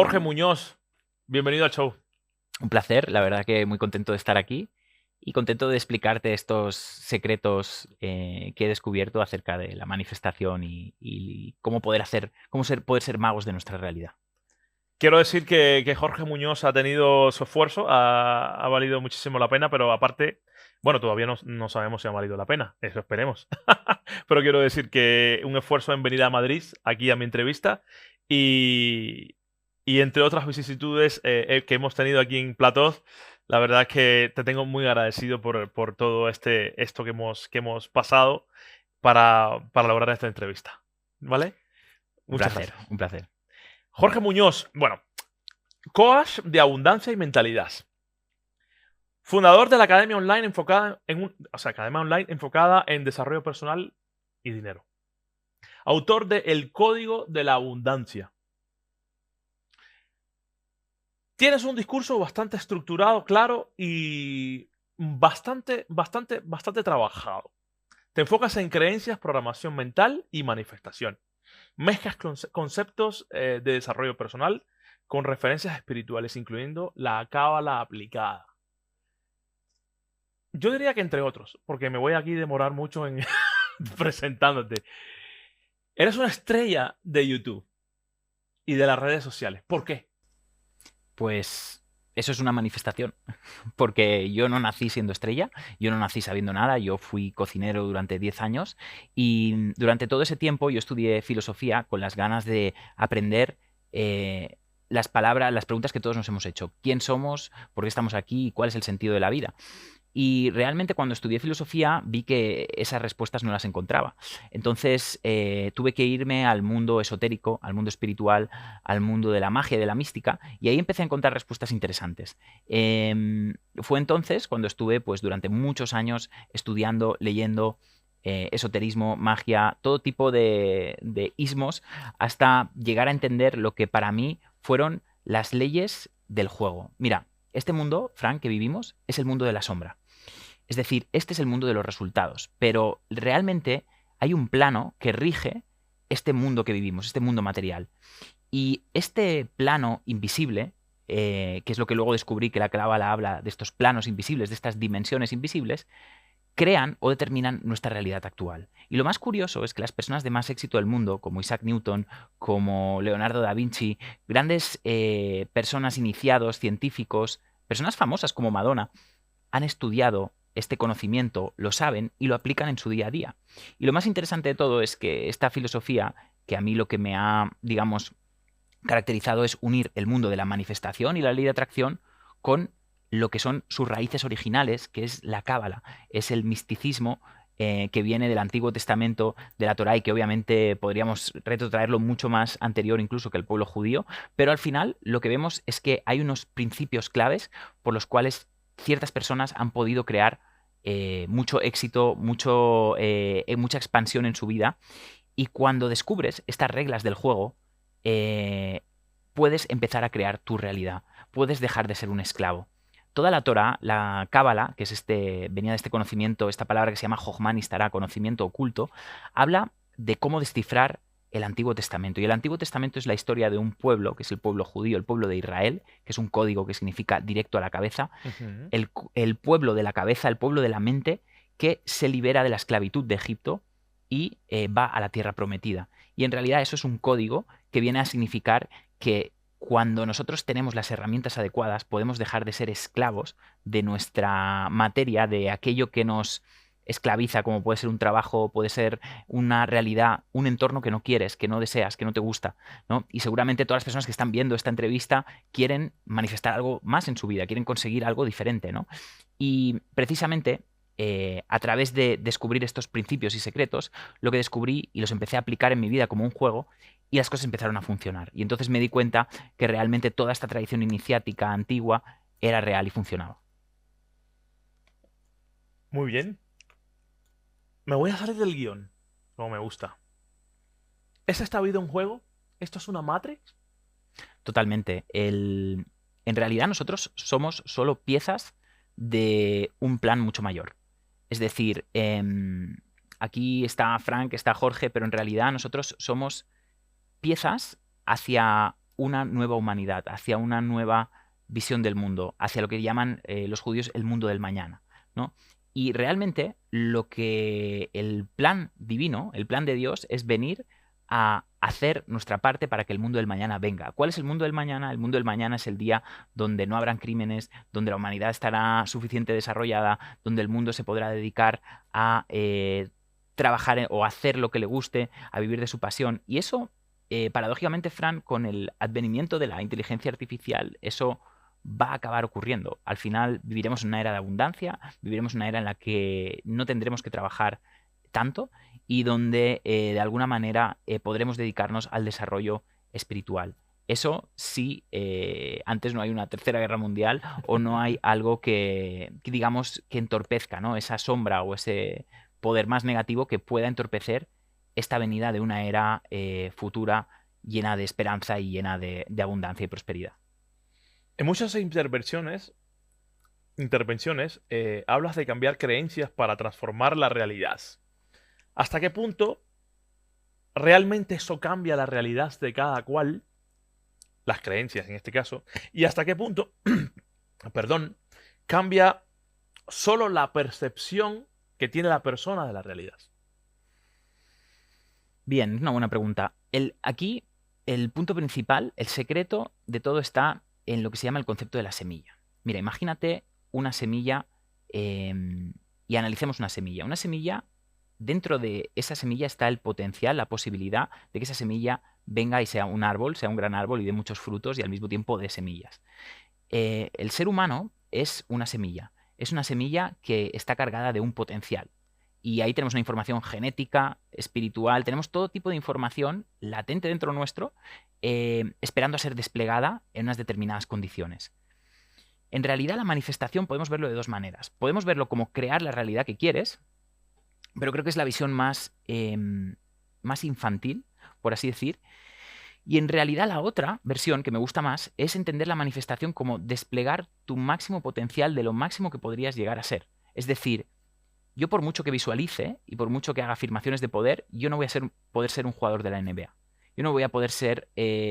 Jorge Muñoz, bienvenido al show. Un placer, la verdad que muy contento de estar aquí y contento de explicarte estos secretos que he descubierto acerca de la manifestación y cómo poder ser magos de nuestra realidad. Quiero decir que Jorge Muñoz ha tenido su esfuerzo, ha valido muchísimo la pena, pero aparte, bueno, todavía no sabemos si ha valido la pena, eso esperemos. Pero quiero decir que un esfuerzo en venir a Madrid, aquí a mi entrevista, y, y entre otras vicisitudes que hemos tenido aquí en Platós, la verdad es que te tengo muy agradecido por todo esto que hemos pasado para lograr esta entrevista. ¿Vale? Un Muchas placer, gracias. un placer. Jorge Muñoz, bueno, coach de abundancia y mentalidad. Fundador de la academia online enfocada en desarrollo personal y dinero. Autor de El Código de la Abundancia. Tienes un discurso bastante estructurado, claro y bastante trabajado. Te enfocas en creencias, programación mental y manifestación. Mezclas conceptos de desarrollo personal con referencias espirituales, incluyendo la cábala aplicada. Yo diría que entre otros, porque me voy aquí a demorar mucho en presentándote. Eres una estrella de YouTube y de las redes sociales. ¿Por qué? Pues eso es una manifestación, porque yo no nací siendo estrella, yo no nací sabiendo nada, yo fui cocinero durante 10 años y durante todo ese tiempo yo estudié filosofía con las ganas de aprender las preguntas que todos nos hemos hecho. ¿Quién somos? ¿Por qué estamos aquí? ¿Y cuál es el sentido de la vida? Y realmente cuando estudié filosofía vi que esas respuestas no las encontraba. Entonces tuve que irme al mundo esotérico, al mundo espiritual, al mundo de la magia y de la mística, y ahí empecé a encontrar respuestas interesantes. Fue entonces cuando estuve pues, durante muchos años estudiando, leyendo esoterismo, magia, todo tipo de ismos, hasta llegar a entender lo que para mí fueron las leyes del juego. Mira, este mundo, Frank, que vivimos, es el mundo de la sombra. Es decir, este es el mundo de los resultados, pero realmente hay un plano que rige este mundo que vivimos, este mundo material. Y este plano invisible, que es lo que luego descubrí que la Cábala habla de estos planos invisibles, de estas dimensiones invisibles, crean o determinan nuestra realidad actual. Y lo más curioso es que las personas de más éxito del mundo, como Isaac Newton, como Leonardo da Vinci, grandes personas iniciados, científicos, personas famosas como Madonna, han estudiado este conocimiento, lo saben y lo aplican en su día a día. Y lo más interesante de todo es que esta filosofía, que a mí lo que me ha, digamos, caracterizado es unir el mundo de la manifestación y la ley de atracción con lo que son sus raíces originales, que es la cábala, es el misticismo que viene del Antiguo Testamento, de la Torá, y que obviamente podríamos retrotraerlo mucho más anterior incluso que el pueblo judío, pero al final lo que vemos es que hay unos principios claves por los cuales ciertas personas han podido crear mucho éxito, mucha expansión en su vida, y cuando descubres estas reglas del juego, eh, puedes empezar a crear tu realidad, puedes dejar de ser un esclavo. Toda la Torah, la Cábala, que es venía de este conocimiento, esta palabra que se llama Jochman Istará, conocimiento oculto, habla de cómo descifrar el Antiguo Testamento. Y el Antiguo Testamento es la historia de un pueblo, que es el pueblo judío, el pueblo de Israel, que es un código que significa directo a la cabeza, Ujú. el pueblo de la cabeza, el pueblo de la mente, que se libera de la esclavitud de Egipto y va a la tierra prometida. Y en realidad eso es un código que viene a significar que cuando nosotros tenemos las herramientas adecuadas podemos dejar de ser esclavos de nuestra materia, de aquello que nos esclaviza, como puede ser un trabajo, puede ser una realidad, un entorno que no quieres, que no deseas, que no te gusta, ¿no? Y seguramente todas las personas que están viendo esta entrevista quieren manifestar algo más en su vida, quieren conseguir algo diferente, ¿no? Y precisamente a través de descubrir estos principios y secretos, lo que descubrí y los empecé a aplicar en mi vida como un juego, y las cosas empezaron a funcionar. Y entonces me di cuenta que realmente toda esta tradición iniciática antigua era real y funcionaba. Muy bien. Me voy a salir del guión, como me gusta. ¿Es esta vida un juego? ¿Esto es una Matrix? Totalmente. En realidad nosotros somos solo piezas de un plan mucho mayor. Es decir, aquí está Frank, está Jorge, pero en realidad nosotros somos piezas hacia una nueva humanidad, hacia una nueva visión del mundo, hacia lo que llaman los judíos el mundo del mañana, ¿no? Y realmente lo que el plan divino, el plan de Dios, es venir a hacer nuestra parte para que el mundo del mañana venga. ¿Cuál es el mundo del mañana? El mundo del mañana es el día donde no habrán crímenes, donde la humanidad estará suficientemente desarrollada, donde el mundo se podrá dedicar a trabajar o hacer lo que le guste, a vivir de su pasión. Y eso, paradójicamente, Fran, con el advenimiento de la inteligencia artificial, eso va a acabar ocurriendo. Al final viviremos en una era de abundancia, viviremos en una era en la que no tendremos que trabajar tanto y donde de alguna manera podremos dedicarnos al desarrollo espiritual. Eso sí, antes no hay una tercera guerra mundial o no hay algo que digamos, que entorpezca, ¿no? Esa sombra o ese poder más negativo que pueda entorpecer esta venida de una era futura llena de esperanza y llena de abundancia y prosperidad. En muchas intervenciones, hablas de cambiar creencias para transformar la realidad. ¿Hasta qué punto realmente eso cambia la realidad de cada cual? Las creencias en este caso. ¿Y hasta qué punto, perdón, cambia solo la percepción que tiene la persona de la realidad? Bien, es una buena pregunta. Aquí el punto principal, el secreto de todo está en lo que se llama el concepto de la semilla. Mira, imagínate una semilla y analicemos una semilla. Una semilla, dentro de esa semilla está el potencial, la posibilidad de que esa semilla venga y sea un árbol, sea un gran árbol y dé muchos frutos y al mismo tiempo dé semillas. El ser humano es una semilla que está cargada de un potencial. Y ahí tenemos una información genética, espiritual, tenemos todo tipo de información latente dentro nuestro, esperando a ser desplegada en unas determinadas condiciones. En realidad, la manifestación podemos verlo de dos maneras. Podemos verlo como crear la realidad que quieres, pero creo que es la visión más infantil, por así decir. Y en realidad la otra versión, que me gusta más, es entender la manifestación como desplegar tu máximo potencial de lo máximo que podrías llegar a ser. Es decir, yo por mucho que visualice y por mucho que haga afirmaciones de poder, yo no voy a poder ser un jugador de la NBA. Yo no voy a poder ser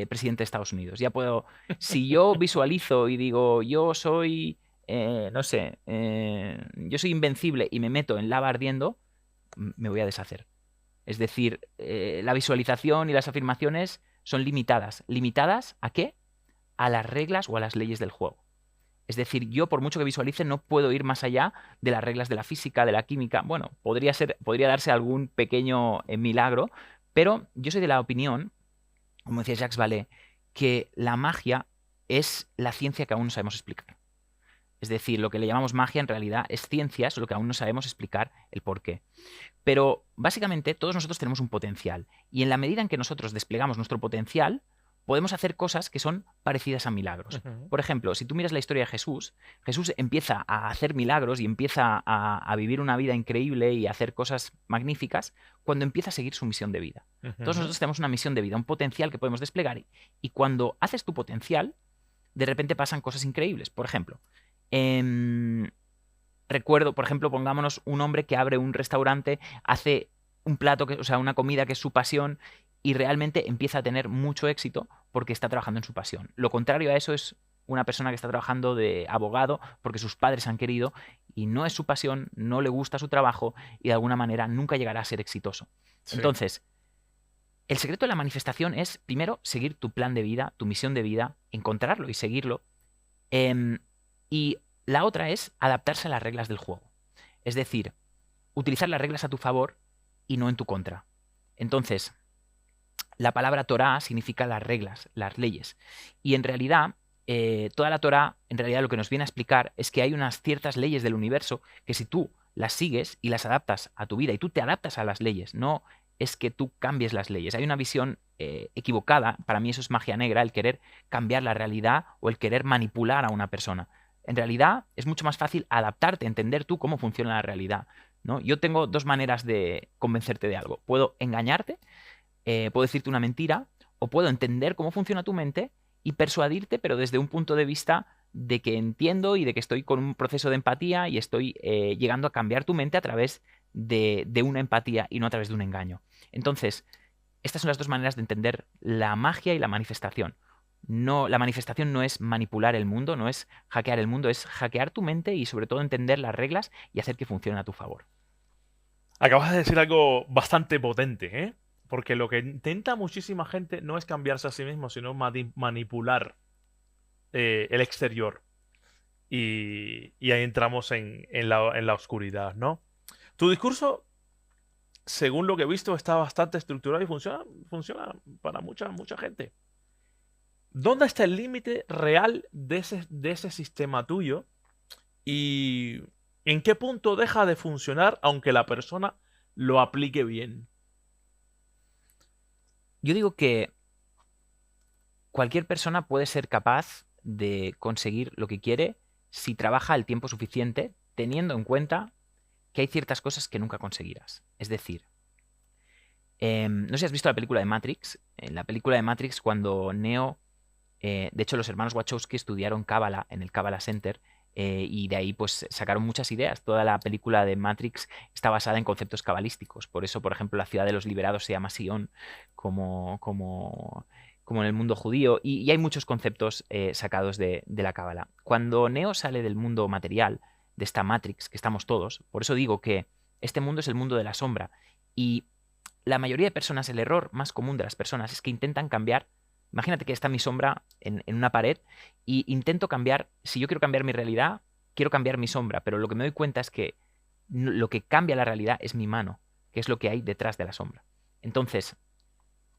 presidente de Estados Unidos. Ya puedo, si yo visualizo y digo, yo soy, no sé, yo soy invencible y me meto en lava ardiendo, me voy a deshacer. Es decir, la visualización y las afirmaciones son limitadas. ¿Limitadas a qué? A las reglas o a las leyes del juego. Es decir, yo por mucho que visualice no puedo ir más allá de las reglas de la física, de la química. Bueno, podría darse algún pequeño milagro, pero yo soy de la opinión, como decía Jacques Vallée, que la magia es la ciencia que aún no sabemos explicar. Es decir, lo que le llamamos magia en realidad es ciencia, solo que aún no sabemos explicar el porqué. Pero básicamente todos nosotros tenemos un potencial y en la medida en que nosotros desplegamos nuestro potencial, podemos hacer cosas que son parecidas a milagros. Por ejemplo, si tú miras la historia de Jesús, Jesús empieza a hacer milagros y empieza a vivir una vida increíble y a hacer cosas magníficas cuando empieza a seguir su misión de vida. Todos nosotros tenemos una misión de vida, un potencial que podemos desplegar y cuando haces tu potencial, de repente pasan cosas increíbles. Por ejemplo, recuerdo, por ejemplo, pongámonos un hombre que abre un restaurante, hace un plato, o sea, una comida que es su pasión y realmente empieza a tener mucho éxito porque está trabajando en su pasión. Lo contrario a eso es una persona que está trabajando de abogado porque sus padres han querido y no es su pasión, no le gusta su trabajo y de alguna manera nunca llegará a ser exitoso. Sí. Entonces, el secreto de la manifestación es, primero, seguir tu plan de vida, tu misión de vida, encontrarlo y seguirlo. Y la otra es adaptarse a las reglas del juego. Es decir, utilizar las reglas a tu favor y no en tu contra. Entonces, la palabra Torá significa las reglas, las leyes. Y en realidad, toda la Torá, en realidad lo que nos viene a explicar es que hay unas ciertas leyes del universo que si tú las sigues y las adaptas a tu vida y tú te adaptas a las leyes, no es que tú cambies las leyes. Hay una visión equivocada, para mí eso es magia negra, el querer cambiar la realidad o el querer manipular a una persona. En realidad es mucho más fácil adaptarte, entender tú cómo funciona la realidad, ¿no? Yo tengo dos maneras de convencerte de algo. Puedo engañarte, puedo decirte una mentira, o puedo entender cómo funciona tu mente y persuadirte, pero desde un punto de vista de que entiendo y de que estoy con un proceso de empatía y estoy llegando a cambiar tu mente a través de una empatía y no a través de un engaño. Entonces, estas son las dos maneras de entender la magia y la manifestación. No, la manifestación no es manipular el mundo, no es hackear el mundo, es hackear tu mente y sobre todo entender las reglas y hacer que funcionen a tu favor. Acabas de decir algo bastante potente, ¿eh? Porque lo que intenta muchísima gente no es cambiarse a sí mismo, sino manipular el exterior. Y ahí entramos en la oscuridad, ¿no? Tu discurso, según lo que he visto, está bastante estructurado y funciona para mucha gente. ¿Dónde está el límite real de ese sistema tuyo? ¿Y en qué punto deja de funcionar aunque la persona lo aplique bien? Yo digo que cualquier persona puede ser capaz de conseguir lo que quiere si trabaja el tiempo suficiente, teniendo en cuenta que hay ciertas cosas que nunca conseguirás. Es decir, no sé si has visto la película de Matrix. En la película de Matrix, cuando Neo, de hecho los hermanos Wachowski estudiaron Cábala en el Cábala Center, y de ahí pues sacaron muchas ideas. Toda la película de Matrix está basada en conceptos cabalísticos. Por eso, por ejemplo, la ciudad de los liberados se llama Sion, como en el mundo judío, y hay muchos conceptos sacados de la Cábala. Cuando Neo sale del mundo material, de esta Matrix, que estamos todos, por eso digo que este mundo es el mundo de la sombra, y la mayoría de personas, el error más común de las personas es que intentan cambiar. Imagínate que está mi sombra en una pared y intento cambiar, si yo quiero cambiar mi realidad, quiero cambiar mi sombra, pero lo que me doy cuenta es que lo que cambia la realidad es mi mano, que es lo que hay detrás de la sombra. Entonces,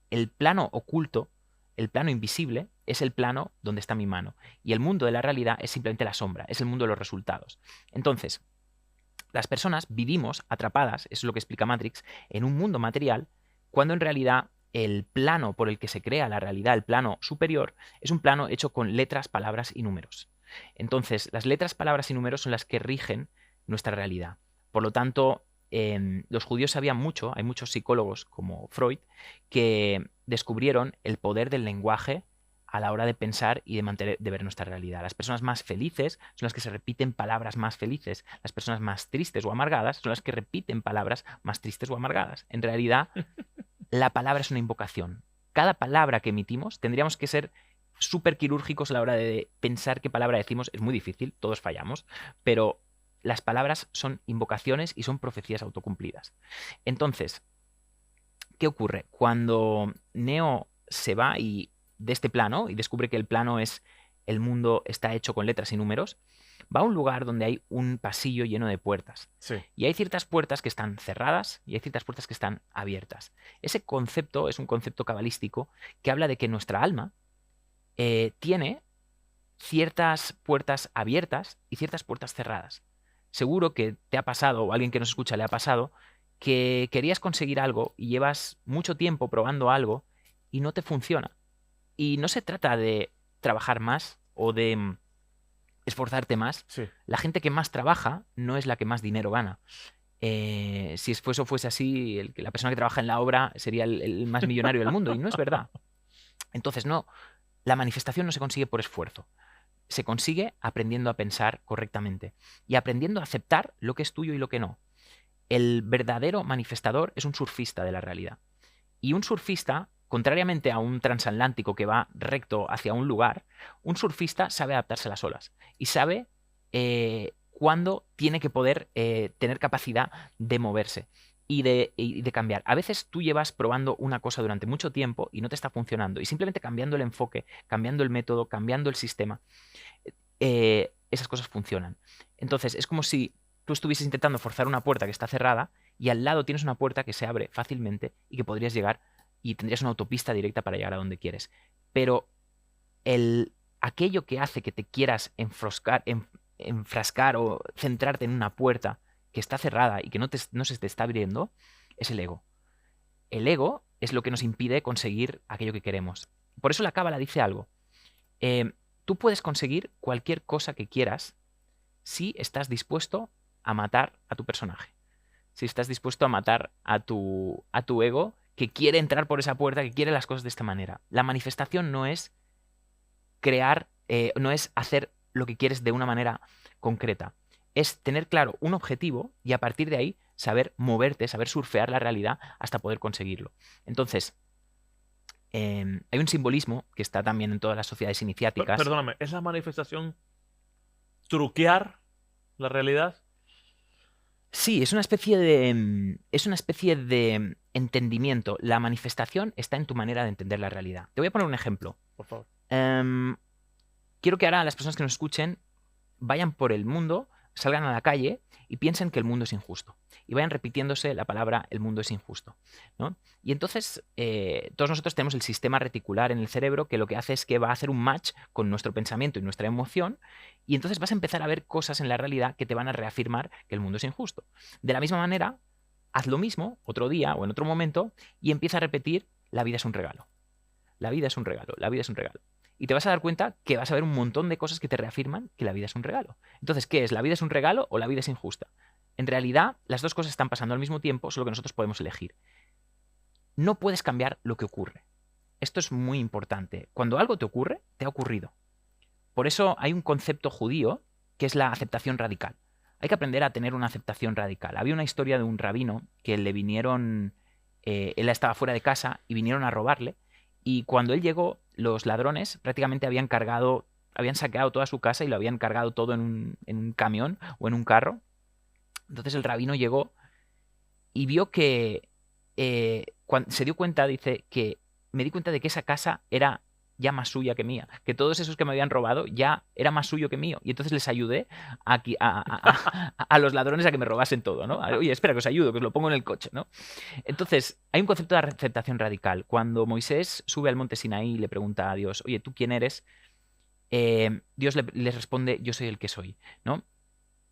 el plano oculto, el plano invisible, es el plano donde está mi mano. Y el mundo de la realidad es simplemente la sombra, es el mundo de los resultados. Entonces, las personas vivimos atrapadas, eso es lo que explica Matrix, en un mundo material, cuando en realidad el plano por el que se crea la realidad, el plano superior, es un plano hecho con letras, palabras y números. Entonces, las letras, palabras y números son las que rigen nuestra realidad. Por lo tanto, los judíos sabían mucho, hay muchos psicólogos como Freud que descubrieron el poder del lenguaje a la hora de pensar y de ver nuestra realidad. Las personas más felices son las que se repiten palabras más felices. Las personas más tristes o amargadas son las que repiten palabras más tristes o amargadas. En realidad, la palabra es una invocación. Cada palabra que emitimos tendríamos que ser súper quirúrgicos a la hora de pensar qué palabra decimos. Es muy difícil, todos fallamos, pero las palabras son invocaciones y son profecías autocumplidas. Entonces, ¿qué ocurre? Cuando Neo se va de este plano y descubre que el plano es el mundo está hecho con letras y números, va a un lugar donde hay un pasillo lleno de puertas. Sí. Y hay ciertas puertas que están cerradas y hay ciertas puertas que están abiertas. Ese concepto es un concepto cabalístico que habla de que nuestra alma tiene ciertas puertas abiertas y ciertas puertas cerradas. Seguro que te ha pasado, o a alguien que nos escucha le ha pasado, que querías conseguir algo y llevas mucho tiempo probando algo y no te funciona. Y no se trata de trabajar más o de esforzarte más. Sí. La gente que más trabaja no es la que más dinero gana. Si eso fuese así, la persona que trabaja en la obra sería el más millonario del mundo, y no es verdad. Entonces, no, la manifestación no se consigue por esfuerzo. Se consigue aprendiendo a pensar correctamente y aprendiendo a aceptar lo que es tuyo y lo que no. El verdadero manifestador es un surfista de la realidad. Y un surfista, contrariamente a un transatlántico que va recto hacia un lugar, un surfista sabe adaptarse a las olas y sabe cuándo tiene que poder tener capacidad de moverse y de cambiar. A veces tú llevas probando una cosa durante mucho tiempo y no te está funcionando, y simplemente cambiando el enfoque, cambiando el método, cambiando el sistema, esas cosas funcionan. Entonces, es como si tú estuvieses intentando forzar una puerta que está cerrada y al lado tienes una puerta que se abre fácilmente y que podrías llegar y tendrías una autopista directa para llegar a donde quieres. Pero aquello que hace que te quieras enfrascar o centrarte en una puerta que está cerrada y que no se te está abriendo es el ego. El ego es lo que nos impide conseguir aquello que queremos. Por eso la Cábala dice algo. Tú puedes conseguir cualquier cosa que quieras si estás dispuesto a matar a tu personaje. Si estás dispuesto a matar a tu ego que quiere entrar por esa puerta, que quiere las cosas de esta manera. La manifestación no es crear, no es hacer lo que quieres de una manera concreta. Es tener claro un objetivo y a partir de ahí saber moverte, saber surfear la realidad hasta poder conseguirlo. Entonces, hay un simbolismo que está también en todas las sociedades iniciáticas. Perdóname, ¿es la manifestación truquear la realidad? Sí, es una especie de entendimiento. La manifestación está en tu manera de entender la realidad. Te voy a poner un ejemplo. Por favor. Em, Quiero que ahora las personas que nos escuchen vayan por el mundo, salgan a la calle y piensen que el mundo es injusto. Y vayan repitiéndose la palabra el mundo es injusto, ¿no? Y entonces todos nosotros tenemos el sistema reticular en el cerebro que lo que hace es que va a hacer un match con nuestro pensamiento y nuestra emoción, y entonces vas a empezar a ver cosas en la realidad que te van a reafirmar que el mundo es injusto. De la misma manera, haz lo mismo otro día o en otro momento y empieza a repetir la vida es un regalo. La vida es un regalo, la vida es un regalo. Y te vas a dar cuenta que vas a ver un montón de cosas que te reafirman que la vida es un regalo. Entonces, ¿qué es? ¿La vida es un regalo o la vida es injusta? En realidad, las dos cosas están pasando al mismo tiempo, solo que nosotros podemos elegir. No puedes cambiar lo que ocurre. Esto es muy importante. Cuando algo te ocurre, te ha ocurrido. Por eso hay un concepto judío que es la aceptación radical. Hay que aprender a tener una aceptación radical. Había una historia de un rabino que le vinieron, él estaba fuera de casa y vinieron a robarle, y cuando él llegó, los ladrones prácticamente habían saqueado toda su casa y lo habían cargado todo en un camión o en un carro. Entonces el rabino llegó y vio que, se dio cuenta, dice, que me di cuenta de que esa casa era ya más suya que mía, que todos esos que me habían robado ya era más suyo que mío. Y entonces les ayudé a los ladrones a que me robasen todo, ¿no? Oye, espera, que os ayudo, que os lo pongo en el coche, ¿no? Entonces, hay un concepto de aceptación radical. Cuando Moisés sube al monte Sinaí y le pregunta a Dios, oye, ¿tú quién eres? Dios les responde, yo soy el que soy, ¿no?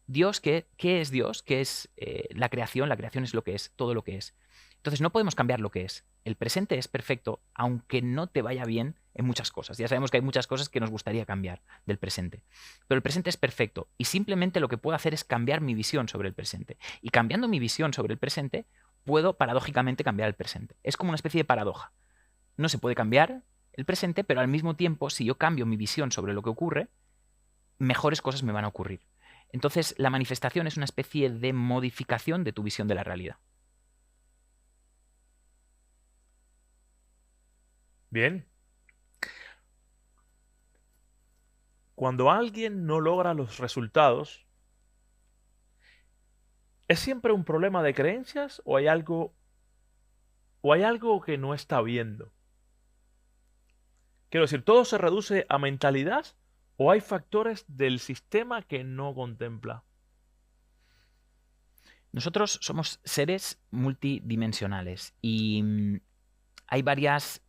Dios, ¿qué es Dios? ¿Qué es la creación? La creación es lo que es, todo lo que es. Entonces no podemos cambiar lo que es. El presente es perfecto, aunque no te vaya bien en muchas cosas. Ya sabemos que hay muchas cosas que nos gustaría cambiar del presente. Pero el presente es perfecto y simplemente lo que puedo hacer es cambiar mi visión sobre el presente. Y cambiando mi visión sobre el presente, puedo paradójicamente cambiar el presente. Es como una especie de paradoja. No se puede cambiar el presente, pero al mismo tiempo, si yo cambio mi visión sobre lo que ocurre, mejores cosas me van a ocurrir. Entonces, la manifestación es una especie de modificación de tu visión de la realidad. Bien. Cuando alguien no logra los resultados, ¿es siempre un problema de creencias o hay algo que no está viendo? Quiero decir, ¿todo se reduce a mentalidad o hay factores del sistema que no contempla? Nosotros somos seres multidimensionales y hay varias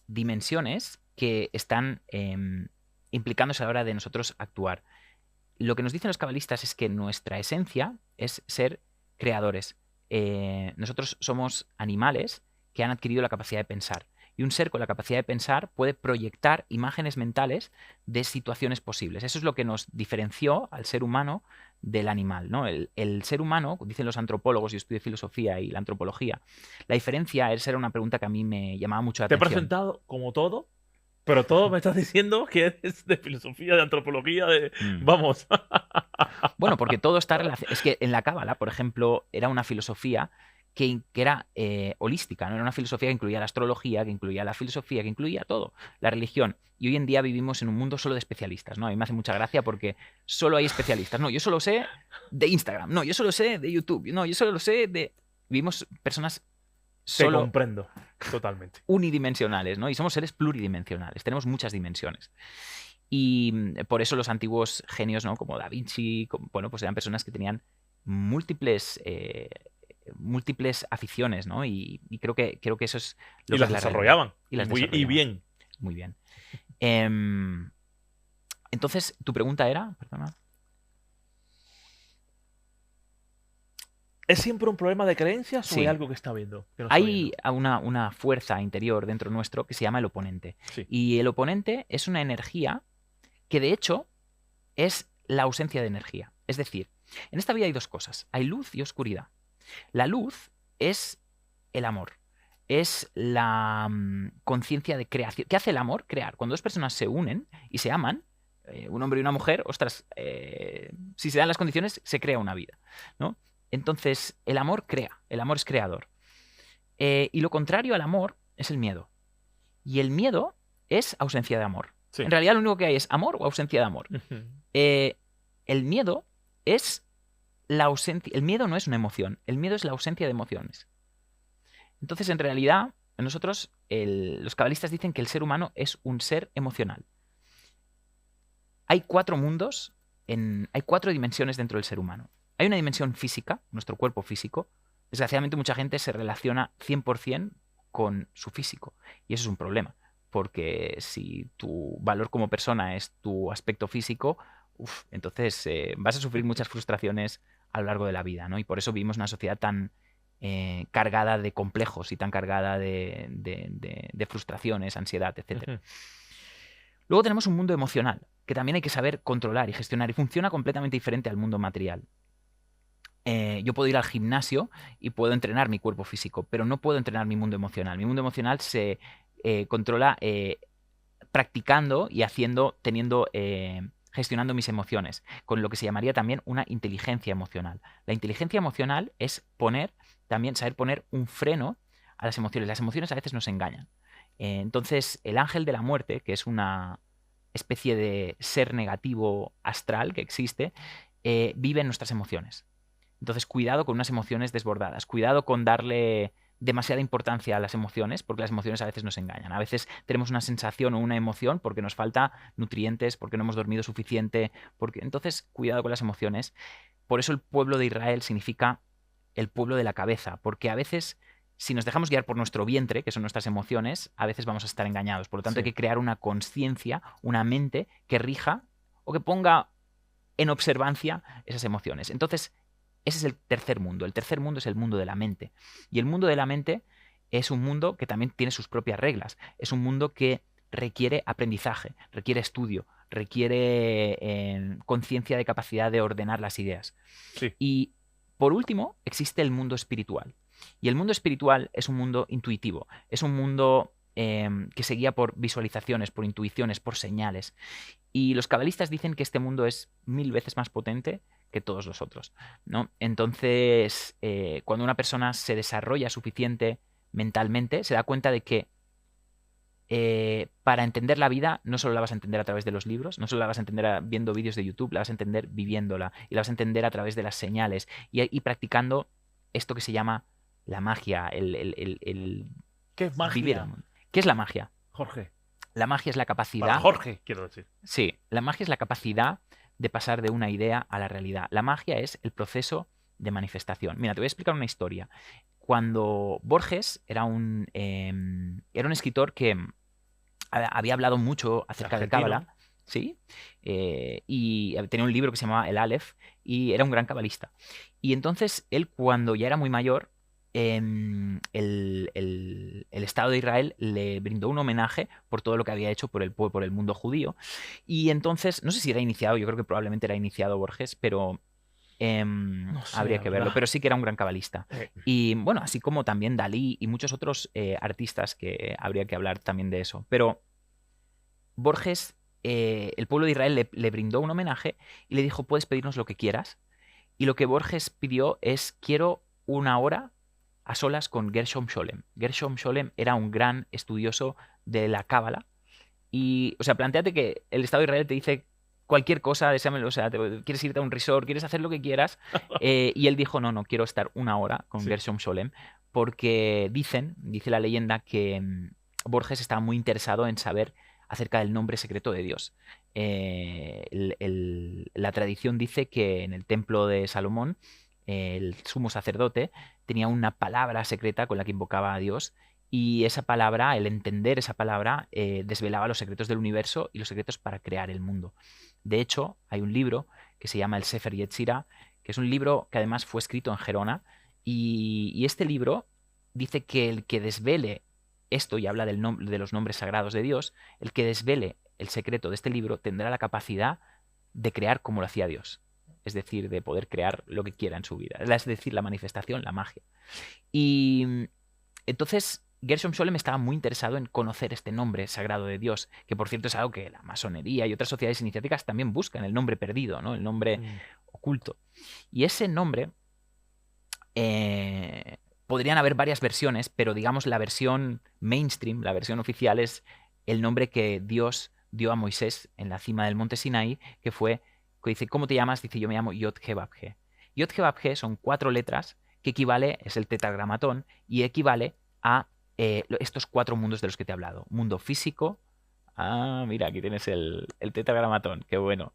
dimensiones que están implicándose a la hora de nosotros actuar. Lo que nos dicen los cabalistas es que nuestra esencia es ser creadores. Nosotros somos animales que han adquirido la capacidad de pensar. Y un ser con la capacidad de pensar puede proyectar imágenes mentales de situaciones posibles. Eso es lo que nos diferenció al ser humano del animal, ¿no? El ser humano, dicen los antropólogos, yo estudio filosofía y la antropología, la diferencia, esa era una pregunta que a mí me llamaba mucho la Te he atención. presentado como todo, pero todo me estás diciendo que eres de filosofía, de antropología, de... Vamos. Bueno, porque todo está relacionado. Es que en la Cábala, por ejemplo, era una filosofía que era holística, ¿no? Era una filosofía que incluía la astrología, que incluía la filosofía, que incluía todo, la religión. Y hoy en día vivimos en un mundo solo de especialistas, ¿no? A mí me hace mucha gracia porque solo hay especialistas. No, yo solo sé de Instagram. No, yo solo sé de YouTube. No, yo solo sé de... Vivimos personas Te solo comprendo totalmente. unidimensionales, ¿no? Y somos seres pluridimensionales. Tenemos muchas dimensiones. Y por eso los antiguos genios, ¿no? Como Da Vinci, bueno, pues eran personas que tenían múltiples aficiones, ¿no? Y creo que eso es lo Y que las es la realidad. desarrollaban. Y las Y desarrollaban. bien. Muy bien. Entonces, tu pregunta era, perdona. ¿Es siempre un problema de creencias o Sí. hay algo que está viendo? Que no está Hay viendo? una fuerza interior dentro nuestro que se llama el oponente. Sí. Y el oponente es una energía que de hecho es la ausencia de energía. Es decir, en esta vida hay dos cosas. Hay luz y oscuridad. La luz es el amor. Es la conciencia de creación. ¿Qué hace el amor? Crear. Cuando dos personas se unen y se aman, un hombre y una mujer, ostras, si se dan las condiciones, se crea una vida, ¿no? Entonces, el amor crea, el amor es creador. Y lo contrario al amor es el miedo. Y el miedo es ausencia de amor. Sí. En realidad lo único que hay es amor o ausencia de amor. Ujú. El miedo es la ausencia. El miedo no es una emoción. El miedo es la ausencia de emociones. Entonces, en realidad, nosotros, los cabalistas dicen que el ser humano es un ser emocional. Hay 4 mundos, hay 4 dimensiones dentro del ser humano. Hay una dimensión física, nuestro cuerpo físico. Desgraciadamente, mucha gente se relaciona 100% con su físico. Y eso es un problema. Porque si tu valor como persona es tu aspecto físico, entonces vas a sufrir muchas frustraciones a lo largo de la vida, ¿no? Y por eso vivimos una sociedad tan cargada de complejos y tan cargada de frustraciones, ansiedad, etc. Ujú. Luego tenemos un mundo emocional, que también hay que saber controlar y gestionar, y funciona completamente diferente al mundo material. Yo puedo ir al gimnasio y puedo entrenar mi cuerpo físico, pero no puedo entrenar mi mundo emocional. Mi mundo emocional se controla practicando y gestionando mis emociones, con lo que se llamaría también una inteligencia emocional. La inteligencia emocional es saber poner un freno a las emociones. Las emociones a veces nos engañan. Entonces, el ángel de la muerte, que es una especie de ser negativo astral que existe, vive en nuestras emociones. Entonces, cuidado con unas emociones desbordadas, cuidado con darle demasiada importancia a las emociones, porque las emociones a veces nos engañan. A veces tenemos una sensación o una emoción porque nos falta nutrientes, porque no hemos dormido suficiente, entonces cuidado con las emociones. Por eso el pueblo de Israel significa el pueblo de la cabeza, porque a veces si nos dejamos guiar por nuestro vientre, que son nuestras emociones, a veces vamos a estar engañados. Por lo tanto, Sí. hay que crear una conciencia, una mente que rija o que ponga en observancia esas emociones. Entonces, ese es el tercer mundo. El tercer mundo es el mundo de la mente. Y el mundo de la mente es un mundo que también tiene sus propias reglas. Es un mundo que requiere aprendizaje, requiere estudio, requiere conciencia de capacidad de ordenar las ideas. Sí. Y por último, existe el mundo espiritual. Y el mundo espiritual es un mundo intuitivo, es un mundo que se guía por visualizaciones, por intuiciones, por señales. Y los cabalistas dicen que este mundo es 1000 veces más potente que todos los otros, ¿no? Entonces, cuando una persona se desarrolla suficiente mentalmente, se da cuenta de que para entender la vida no solo la vas a entender a través de los libros, no solo la vas a entender viendo vídeos de YouTube, la vas a entender viviéndola y la vas a entender a través de las señales y practicando esto que se llama la magia, el ¿Qué es vivir el magia, mundo. ¿Qué es la magia? Jorge? La magia es la Para capacidad... Jorge, quiero decir. Sí, la magia es la capacidad de pasar de una idea a la realidad. La magia es el proceso de manifestación. Mira, te voy a explicar una historia. Cuando Borges era un escritor que había hablado mucho acerca de Argentino. Cábala, ¿sí? Y tenía un libro que se llamaba El Aleph y era un gran cabalista. Y entonces él, cuando ya era muy mayor, el Estado de Israel le brindó un homenaje por todo lo que había hecho por el mundo judío. Y entonces, no sé si era iniciado, yo creo que probablemente era iniciado Borges, pero No sé, habría que verlo. ¿verdad? Pero sí que era un gran cabalista. Y bueno, así como también Dalí y muchos otros artistas que habría que hablar también de eso. Pero Borges, el pueblo de Israel le brindó un homenaje y le dijo, puedes pedirnos lo que quieras. Y lo que Borges pidió es, quiero una hora a solas con Gershom Scholem. Gershom Scholem era un gran estudioso de la Cábala. Y, o sea, planteate que el Estado de Israel te dice cualquier cosa, deséamelo, o sea, quieres irte a un resort, quieres hacer lo que quieras. Y él dijo, no, quiero estar una hora con Sí. Gershom Scholem, porque dice la leyenda que Borges estaba muy interesado en saber acerca del nombre secreto de Dios. La tradición dice que en el templo de Salomón, el sumo sacerdote tenía una palabra secreta con la que invocaba a Dios y esa palabra, el entender esa palabra, desvelaba los secretos del universo y los secretos para crear el mundo. De hecho, hay un libro que se llama el Sefer Yetzirah, que es un libro que además fue escrito en Gerona y este libro dice que el que desvele esto, y habla de los nombres sagrados de Dios, el que desvele el secreto de este libro tendrá la capacidad de crear como lo hacía Dios. Es decir, de poder crear lo que quiera en su vida. Es decir, la manifestación, la magia. Y entonces Gershom Scholem estaba muy interesado en conocer este nombre sagrado de Dios, que por cierto es algo que la masonería y otras sociedades iniciáticas también buscan, el nombre perdido, ¿no? El nombre oculto. Y ese nombre, podrían haber varias versiones, pero digamos la versión mainstream, la versión oficial es el nombre que Dios dio a Moisés en la cima del monte Sinaí, que dice, ¿cómo te llamas? Dice, yo me llamo Yod-Heh-Vav-Heh. Yod-Heh-Vav-Heh son 4 letras que es el tetragramatón, y equivale a estos 4 mundos de los que te he hablado. Mundo físico. Ah, mira, aquí tienes el tetragramatón. Qué bueno,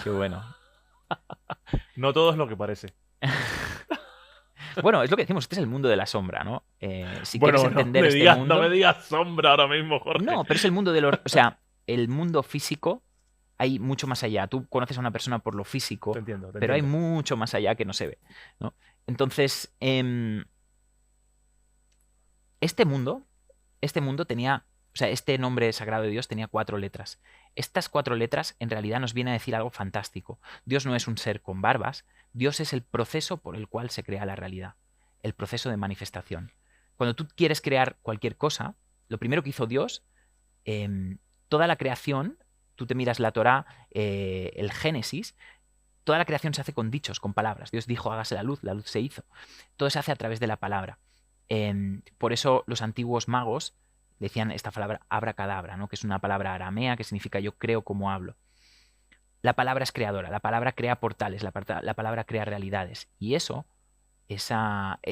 qué bueno. No todo es lo que parece. Bueno, es lo que decimos, este es el mundo de la sombra, ¿no? Si Bueno, quieres entender este no mundo... me digas sombra ahora mismo, Jorge. No, pero es el mundo de los... O sea, el mundo físico hay mucho más allá. Tú conoces a una persona por lo físico, Te entiendo, te pero hay entiendo. mucho más allá que no se ve, ¿no? Entonces, este mundo tenía... O sea, este nombre sagrado de Dios tenía 4 letras. Estas 4 letras en realidad nos viene a decir algo fantástico. Dios no es un ser con barbas, Dios es el proceso por el cual se crea la realidad, el proceso de manifestación. Cuando tú quieres crear cualquier cosa, lo primero que hizo Dios, toda la creación, tú te miras la Torá, el Génesis, toda la creación se hace con dichos, con palabras. Dios dijo, hágase la luz se hizo. Todo se hace a través de la palabra. Por eso los antiguos magos decían esta palabra abracadabra, ¿no? Que es una palabra aramea que significa yo creo como hablo. La palabra es creadora, la palabra crea portales, la palabra crea realidades. Y eso,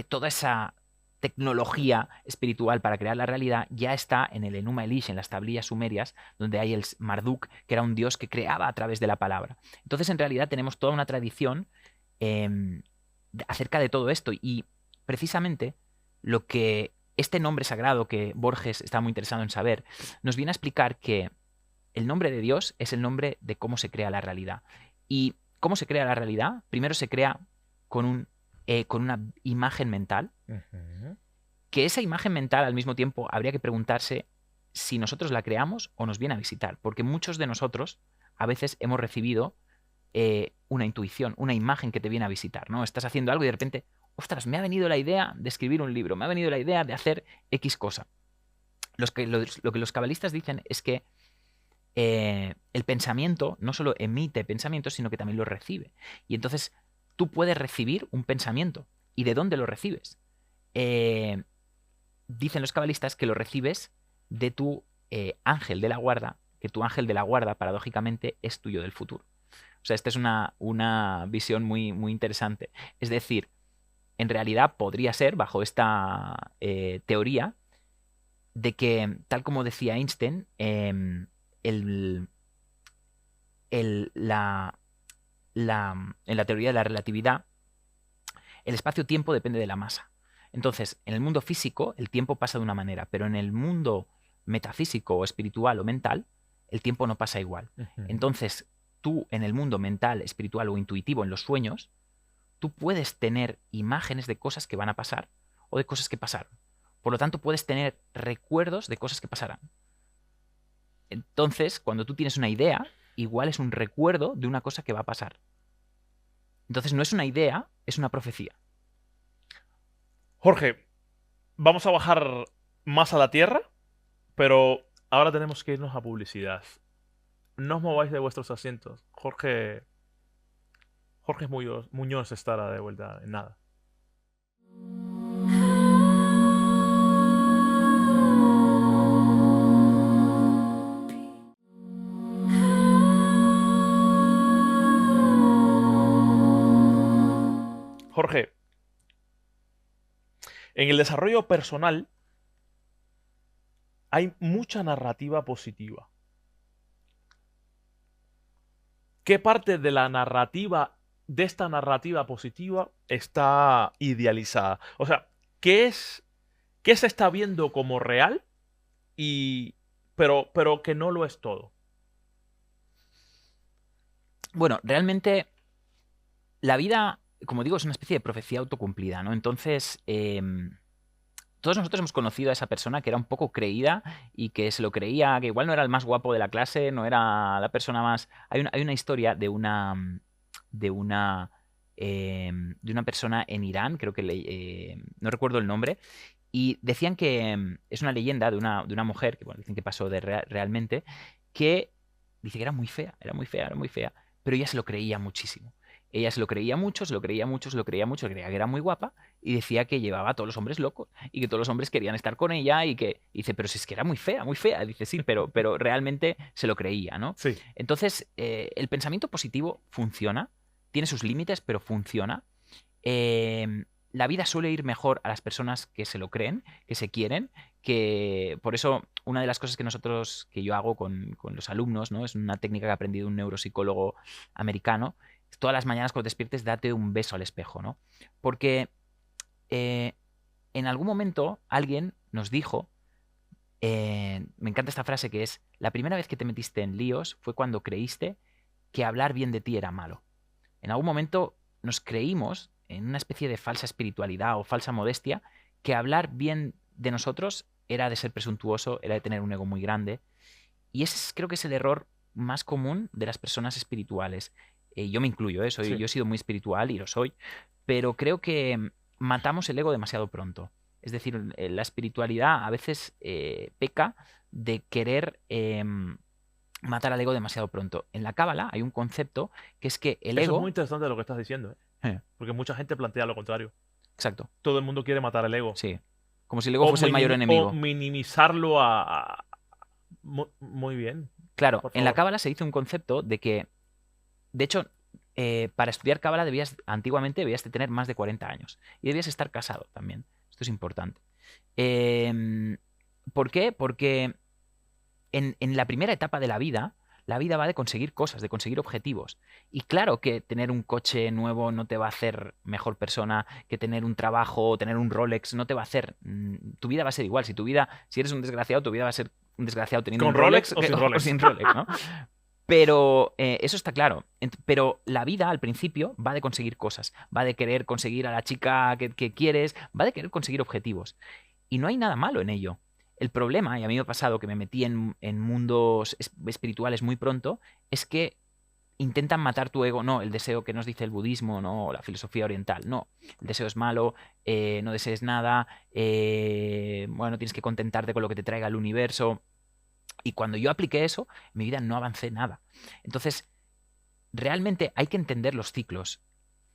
toda esa tecnología espiritual para crear la realidad ya está en el Enuma Elish, en las tablillas sumerias, donde hay el Marduk, que era un dios que creaba a través de la palabra. Entonces, en realidad, tenemos toda una tradición acerca de todo esto. Y precisamente lo que este nombre sagrado que Borges está muy interesado en saber, nos viene a explicar que el nombre de Dios es el nombre de cómo se crea la realidad. ¿Y cómo se crea la realidad? Primero se crea con una imagen mental, que esa imagen mental al mismo tiempo habría que preguntarse si nosotros la creamos o nos viene a visitar, porque muchos de nosotros a veces hemos recibido una intuición, una imagen que te viene a visitar, ¿no? Estás haciendo algo y de repente, ostras, me ha venido la idea de escribir un libro, me ha venido la idea de hacer X cosa. Lo que los cabalistas dicen es que el pensamiento no solo emite pensamientos, sino que también los recibe. Y entonces tú puedes recibir un pensamiento. ¿Y de dónde lo recibes? Dicen los cabalistas que lo recibes de tu ángel de la guarda, que tu ángel de la guarda, paradójicamente, es tuyo del futuro. O sea, esta es una visión muy, muy interesante. Es decir, en realidad podría ser, bajo esta teoría, de que, tal como decía Einstein, en la teoría de la relatividad, el espacio-tiempo depende de la masa. Entonces, en el mundo físico, el tiempo pasa de una manera, pero en el mundo metafísico o espiritual o mental, el tiempo no pasa igual. Entonces, tú en el mundo mental, espiritual o intuitivo, en los sueños, tú puedes tener imágenes de cosas que van a pasar o de cosas que pasaron. Por lo tanto, puedes tener recuerdos de cosas que pasarán. Entonces, cuando tú tienes una idea, igual es un recuerdo de una cosa que va a pasar. Entonces, no es una idea, es una profecía. Jorge, vamos a bajar más a la tierra, pero ahora tenemos que irnos a publicidad. No os mováis de vuestros asientos. Jorge Muñoz estará de vuelta en nada. Jorge, en el desarrollo personal hay mucha narrativa positiva. ¿Qué parte de la narrativa, de esta narrativa positiva, está idealizada? O sea, ¿qué se está viendo como real pero que no lo es todo? Bueno, realmente la vida, como digo, es una especie de profecía autocumplida, ¿no? Entonces, todos nosotros hemos conocido a esa persona que era un poco creída y que se lo creía, que igual no era el más guapo de la clase, no era la persona más... Hay una historia de una persona en Irán, creo que no recuerdo el nombre, y decían que es una leyenda de una mujer, que bueno, dicen que pasó realmente, que dice que era muy fea, era muy fea, era muy fea, pero ella se lo creía muchísimo. Ella se lo creía mucho, se lo creía mucho, se lo creía mucho, creía que era muy guapa y decía que llevaba a todos los hombres locos y que todos los hombres querían estar con ella y dice, pero si es que era muy fea, muy fea. Dice, sí, pero realmente se lo creía, ¿no? Sí. Entonces, el pensamiento positivo funciona, tiene sus límites, pero funciona. La vida suele ir mejor a las personas que se lo creen, que se quieren, que por eso una de las cosas que yo hago con los alumnos, ¿no? Es una técnica que ha aprendido un neuropsicólogo americano. Todas las mañanas cuando te despiertes, date un beso al espejo, ¿no? Porque en algún momento alguien nos dijo, me encanta esta frase que es, la primera vez que te metiste en líos fue cuando creíste que hablar bien de ti era malo. En algún momento nos creímos, en una especie de falsa espiritualidad o falsa modestia, que hablar bien de nosotros era de ser presuntuoso, era de tener un ego muy grande. Y ese creo que es el error más común de las personas espirituales. Yo me incluyo, yo he sido muy espiritual y lo soy, pero creo que matamos el ego demasiado pronto. Es decir, la espiritualidad a veces peca de querer matar al ego demasiado pronto. En la Cábala hay un concepto que es que el Eso ego... es muy interesante lo que estás diciendo, porque mucha gente plantea lo contrario. Exacto. Todo el mundo quiere matar el ego. Sí. Como si el ego fuese el mayor enemigo. O minimizarlo Muy bien. Claro, en la Cábala se dice un concepto de que, de hecho, para estudiar Cábala antiguamente debías de tener más de 40 años. Y debías estar casado también. Esto es importante. ¿Por qué? Porque en la primera etapa de la vida va de conseguir cosas, de conseguir objetivos. Y claro que tener un coche nuevo no te va a hacer mejor persona, que tener un trabajo o tener un Rolex no te va a hacer... Tu vida va a ser igual. Si eres un desgraciado, tu vida va a ser un desgraciado teniendo un Rolex o sin Rolex. O sin Rolex, ¿no? Pero eso está claro. Pero la vida al principio va de conseguir cosas, va de querer conseguir a la chica que quieres, va de querer conseguir objetivos. Y no hay nada malo en ello. El problema, y a mí me ha pasado que me metí en mundos espirituales muy pronto, es que intentan matar tu ego. No, el deseo que nos dice el budismo, no, o la filosofía oriental. No, el deseo es malo, no desees nada, bueno, tienes que contentarte con lo que te traiga el universo. Y cuando yo apliqué eso, en mi vida no avancé nada. Entonces, realmente hay que entender los ciclos.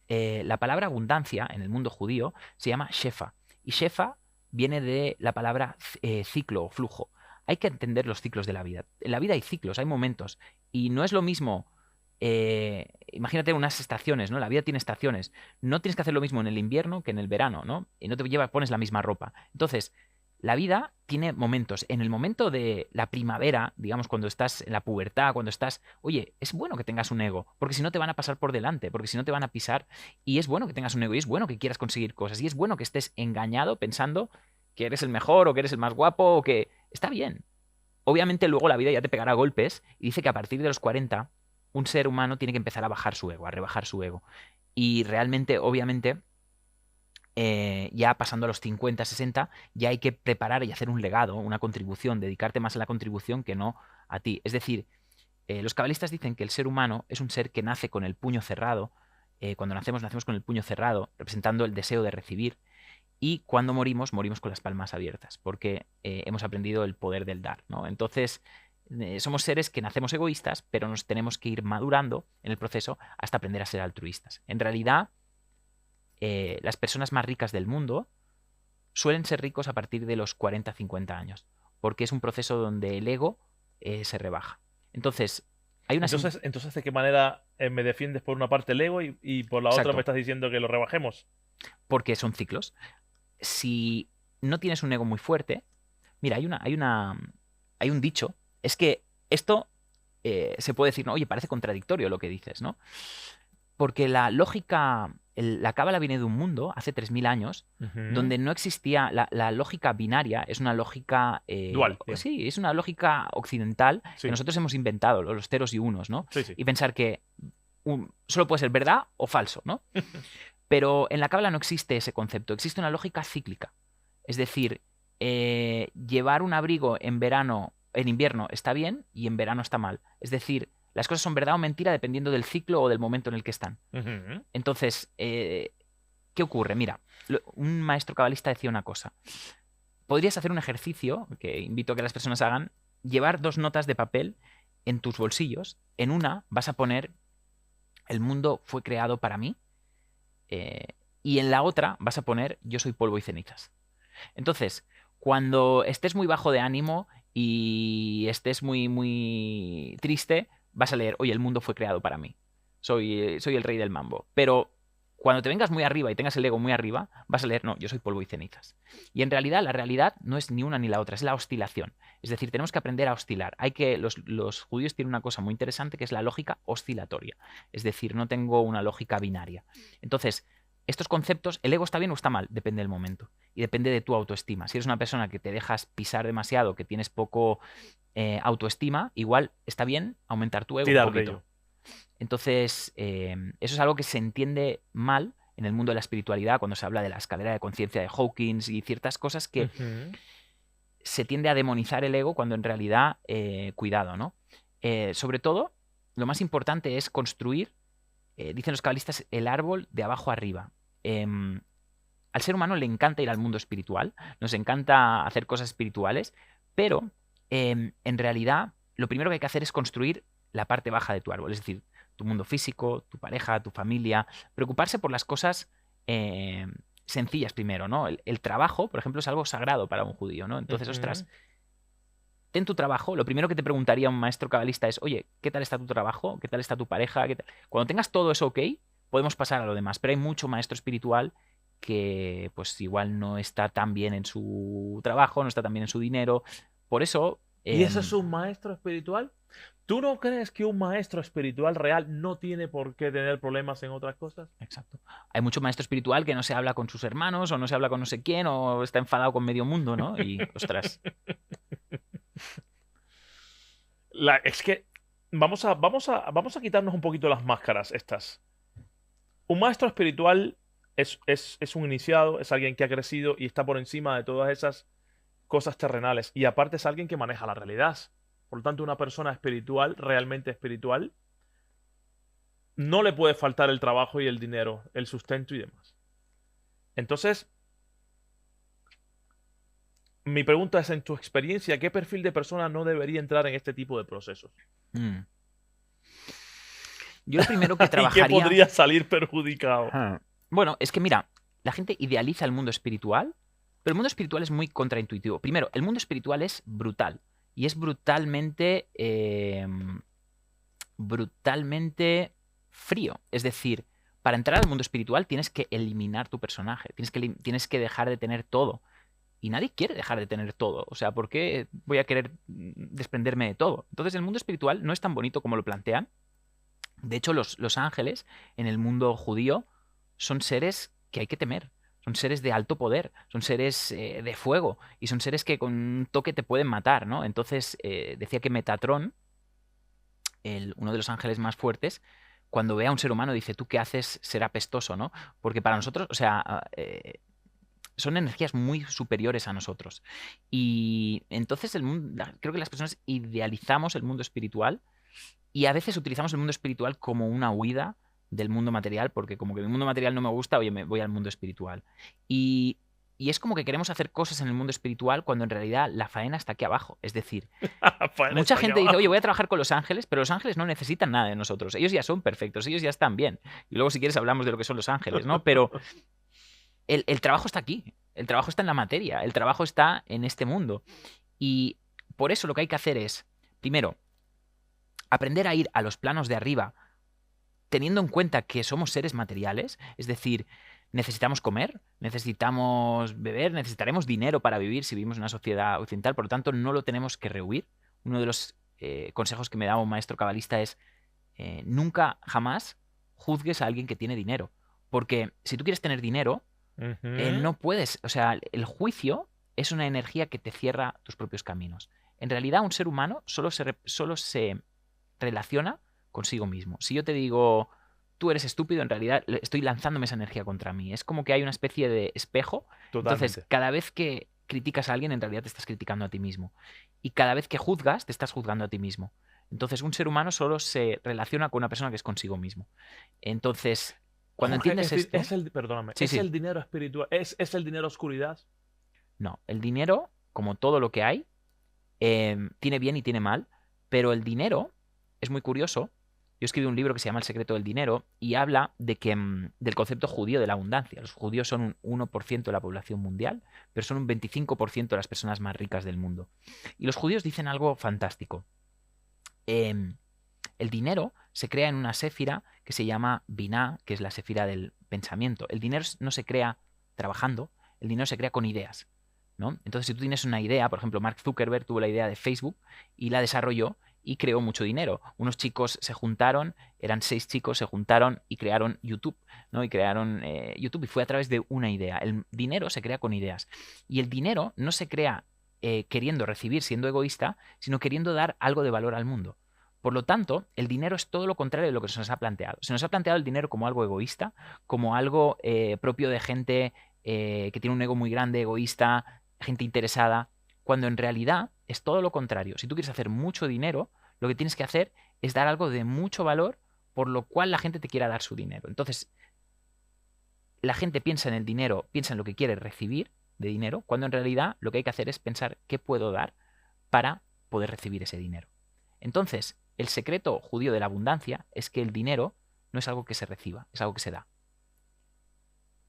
La palabra abundancia en el mundo judío se llama shefa. Y shefa viene de la palabra ciclo o flujo. Hay que entender los ciclos de la vida. En la vida hay ciclos, hay momentos. Y no es lo mismo... imagínate unas estaciones, ¿no? La vida tiene estaciones. No tienes que hacer lo mismo en el invierno que en el verano, ¿no? Y no pones la misma ropa. Entonces, la vida tiene momentos. En el momento de la primavera, digamos, cuando estás en la pubertad, cuando estás... Oye, es bueno que tengas un ego, porque si no te van a pasar por delante, porque si no te van a pisar. Y es bueno que tengas un ego, y es bueno que quieras conseguir cosas, y es bueno que estés engañado pensando que eres el mejor, o que eres el más guapo, o que... Está bien. Obviamente luego la vida ya te pegará golpes, y dice que a partir de los 40, un ser humano tiene que empezar a bajar su ego, a rebajar su ego. Y realmente, obviamente... ya pasando a los 50, 60, ya hay que preparar y hacer un legado, una contribución, dedicarte más a la contribución que no a ti. Es decir, los cabalistas dicen que el ser humano es un ser que nace con el puño cerrado. Cuando nacemos con el puño cerrado, representando el deseo de recibir. Y cuando morimos con las palmas abiertas, porque hemos aprendido el poder del dar, ¿no? Entonces, somos seres que nacemos egoístas, pero nos tenemos que ir madurando en el proceso hasta aprender a ser altruistas. En realidad, las personas más ricas del mundo suelen ser ricos a partir de los 40, 50 años, porque es un proceso donde el ego se rebaja. Entonces, hay una... Entonces, ¿de qué manera me defiendes por una parte el ego y por la Exacto. otra me estás diciendo que lo rebajemos? Porque son ciclos. Si no tienes un ego muy fuerte... Mira, hay un dicho. Es que esto se puede decir, ¿no? Oye, parece contradictorio lo que dices, ¿no? Porque la lógica... La cábala viene de un mundo, hace 3000 años, donde no existía... La lógica binaria es una lógica... dual. Sí, es una lógica occidental que nosotros hemos inventado, los ceros y unos, ¿no? Sí. Y pensar que solo puede ser verdad o falso, ¿no? Pero en la cábala no existe ese concepto, existe una lógica cíclica. Es decir, llevar un abrigo en invierno está bien y en verano está mal. Es decir, las cosas son verdad o mentira dependiendo del ciclo o del momento en el que están. Entonces, ¿qué ocurre? Mira, un maestro cabalista decía una cosa. Podrías hacer un ejercicio, que invito a que las personas hagan, llevar 2 notas de papel en tus bolsillos. En una vas a poner el mundo fue creado para mí, eh, y en la otra vas a poner yo soy polvo y cenizas. Entonces, cuando estés muy bajo de ánimo y estés muy, muy triste, vas a leer, oye, el mundo fue creado para mí. Soy el rey del mambo. Pero cuando te vengas muy arriba y tengas el ego muy arriba, vas a leer, no, yo soy polvo y cenizas. Y en realidad la realidad no es ni una ni la otra, es la oscilación. Es decir, tenemos que aprender a oscilar. Los judíos tienen una cosa muy interesante que es la lógica oscilatoria. Es decir, no tengo una lógica binaria. Entonces, estos conceptos, el ego está bien o está mal, depende del momento. Y depende de tu autoestima. Si eres una persona que te dejas pisar demasiado, que tienes poco autoestima, igual está bien aumentar tu ego un Tirar de poquito. ello. Entonces, eso es algo que se entiende mal en el mundo de la espiritualidad cuando se habla de la escalera de conciencia de Hawkins y ciertas cosas que Ujú. se tiende a demonizar el ego cuando en realidad, cuidado, ¿no? Sobre todo, lo más importante es construir, dicen los cabalistas, el árbol de abajo arriba. Al ser humano le encanta ir al mundo espiritual, nos encanta hacer cosas espirituales, pero en realidad lo primero que hay que hacer es construir la parte baja de tu árbol, es decir, tu mundo físico, tu pareja, tu familia, preocuparse por las cosas sencillas primero, ¿no? El trabajo, por ejemplo, es algo sagrado para un judío, ¿no? Entonces, Ujú. ostras, ten tu trabajo. Lo primero que te preguntaría un maestro cabalista es, oye, ¿qué tal está tu trabajo? ¿Qué tal está tu pareja? ¿Qué tal? Cuando tengas todo eso ok, podemos pasar a lo demás. Pero hay mucho maestro espiritual que pues igual no está tan bien en su trabajo, no está tan bien en su dinero. Por eso, ¿Y ese es un maestro espiritual? ¿Tú no crees que un maestro espiritual real no tiene por qué tener problemas en otras cosas? exacto. Hay mucho maestro espiritual que no se habla con sus hermanos o no se habla con no sé quién o está enfadado con medio mundo, ¿no? Y, ostras, Es que vamos a quitarnos un poquito las máscaras estas. Un maestro espiritual es un iniciado, es alguien que ha crecido y está por encima de todas esas cosas terrenales. Y aparte es alguien que maneja la realidad. Por lo tanto, una persona espiritual, realmente espiritual, no le puede faltar el trabajo y el dinero, el sustento y demás. Entonces, mi pregunta es, en tu experiencia, ¿qué perfil de persona no debería entrar en este tipo de procesos? mm. Yo lo primero que ¿Y qué trabajaría... podría salir perjudicado? Ah. Bueno, es que mira, la gente idealiza el mundo espiritual, pero el mundo espiritual es muy contraintuitivo. Primero, el mundo espiritual es brutal y es brutalmente, brutalmente frío. Es decir, para entrar al mundo espiritual tienes que eliminar tu personaje, tienes que dejar de tener todo. Y nadie quiere dejar de tener todo. O sea, ¿por qué voy a querer desprenderme de todo? Entonces, el mundo espiritual no es tan bonito como lo plantean. De hecho, los ángeles en el mundo judío son seres que hay que temer. Son seres de alto poder, son seres de fuego y son seres que con un toque te pueden matar, ¿no? Entonces, decía que Metatrón, uno de los ángeles más fuertes, cuando ve a un ser humano dice, ¿tú qué haces ser apestoso, ¿no? Porque para nosotros, o sea, son energías muy superiores a nosotros. Y entonces creo que las personas idealizamos el mundo espiritual y a veces utilizamos el mundo espiritual como una huida del mundo material, porque como que el mundo material no me gusta, oye, me voy al mundo espiritual. Y, y es como que queremos hacer cosas en el mundo espiritual cuando en realidad la faena está aquí abajo. Es decir, Faena mucha está aquí gente dice, oye, abajo. voy a trabajar con los ángeles, pero los ángeles no necesitan nada de nosotros. Ellos ya son perfectos, ellos ya están bien. Y luego si quieres hablamos de lo que son los ángeles, ¿no? Pero el trabajo está aquí, el trabajo está en la materia, el trabajo está en este mundo. Y por eso lo que hay que hacer es, primero, aprender a ir a los planos de arriba teniendo en cuenta que somos seres materiales, es decir, necesitamos comer, necesitamos beber, necesitaremos dinero para vivir si vivimos en una sociedad occidental, por lo tanto no lo tenemos que rehuir. Uno de los consejos que me da un maestro cabalista es nunca, jamás juzgues a alguien que tiene dinero, porque si tú quieres tener dinero, Ujú. no puedes, o sea, el juicio es una energía que te cierra tus propios caminos. En realidad, un ser humano solo se relaciona consigo mismo. Si yo te digo, tú eres estúpido, en realidad estoy lanzándome esa energía contra mí. Es como que hay una especie de espejo. Entonces, Totalmente. cada vez que criticas a alguien, en realidad te estás criticando a ti mismo. Y cada vez que juzgas, te estás juzgando a ti mismo. Entonces, un ser humano solo se relaciona con una persona que es consigo mismo. Entonces, cuando Jorge, entiendes esto, perdóname, sí, ¿es sí, el dinero espiritual? ¿Es el dinero oscuridad? no. El dinero, como todo lo que hay, tiene bien y tiene mal, pero el dinero es muy curioso yo escribí un libro que se llama El secreto del dinero y habla de que, del concepto judío de la abundancia. Los judíos son un 1% de la población mundial, pero son un 25% de las personas más ricas del mundo. Y los judíos dicen algo fantástico. El dinero se crea en una séfira que se llama Binah, que es la séfira del pensamiento. El dinero no se crea trabajando, el dinero se crea con ideas, ¿no? Entonces, si tú tienes una idea, por ejemplo, Mark Zuckerberg tuvo la idea de Facebook y la desarrolló y creó mucho dinero. Unos chicos se juntaron, eran 6 chicos, se juntaron y crearon YouTube, ¿no? Y crearon YouTube y fue a través de una idea. El dinero se crea con ideas. Y el dinero no se crea queriendo recibir, siendo egoísta, sino queriendo dar algo de valor al mundo. Por lo tanto, el dinero es todo lo contrario de lo que se nos ha planteado. Se nos ha planteado el dinero como algo egoísta, como algo propio de gente que tiene un ego muy grande, egoísta, gente interesada, cuando en realidad es todo lo contrario. Si tú quieres hacer mucho dinero, lo que tienes que hacer es dar algo de mucho valor, por lo cual la gente te quiera dar su dinero. Entonces, la gente piensa en el dinero, piensa en lo que quiere recibir de dinero, cuando en realidad lo que hay que hacer es pensar qué puedo dar para poder recibir ese dinero. Entonces, el secreto judío de la abundancia es que el dinero no es algo que se reciba, es algo que se da.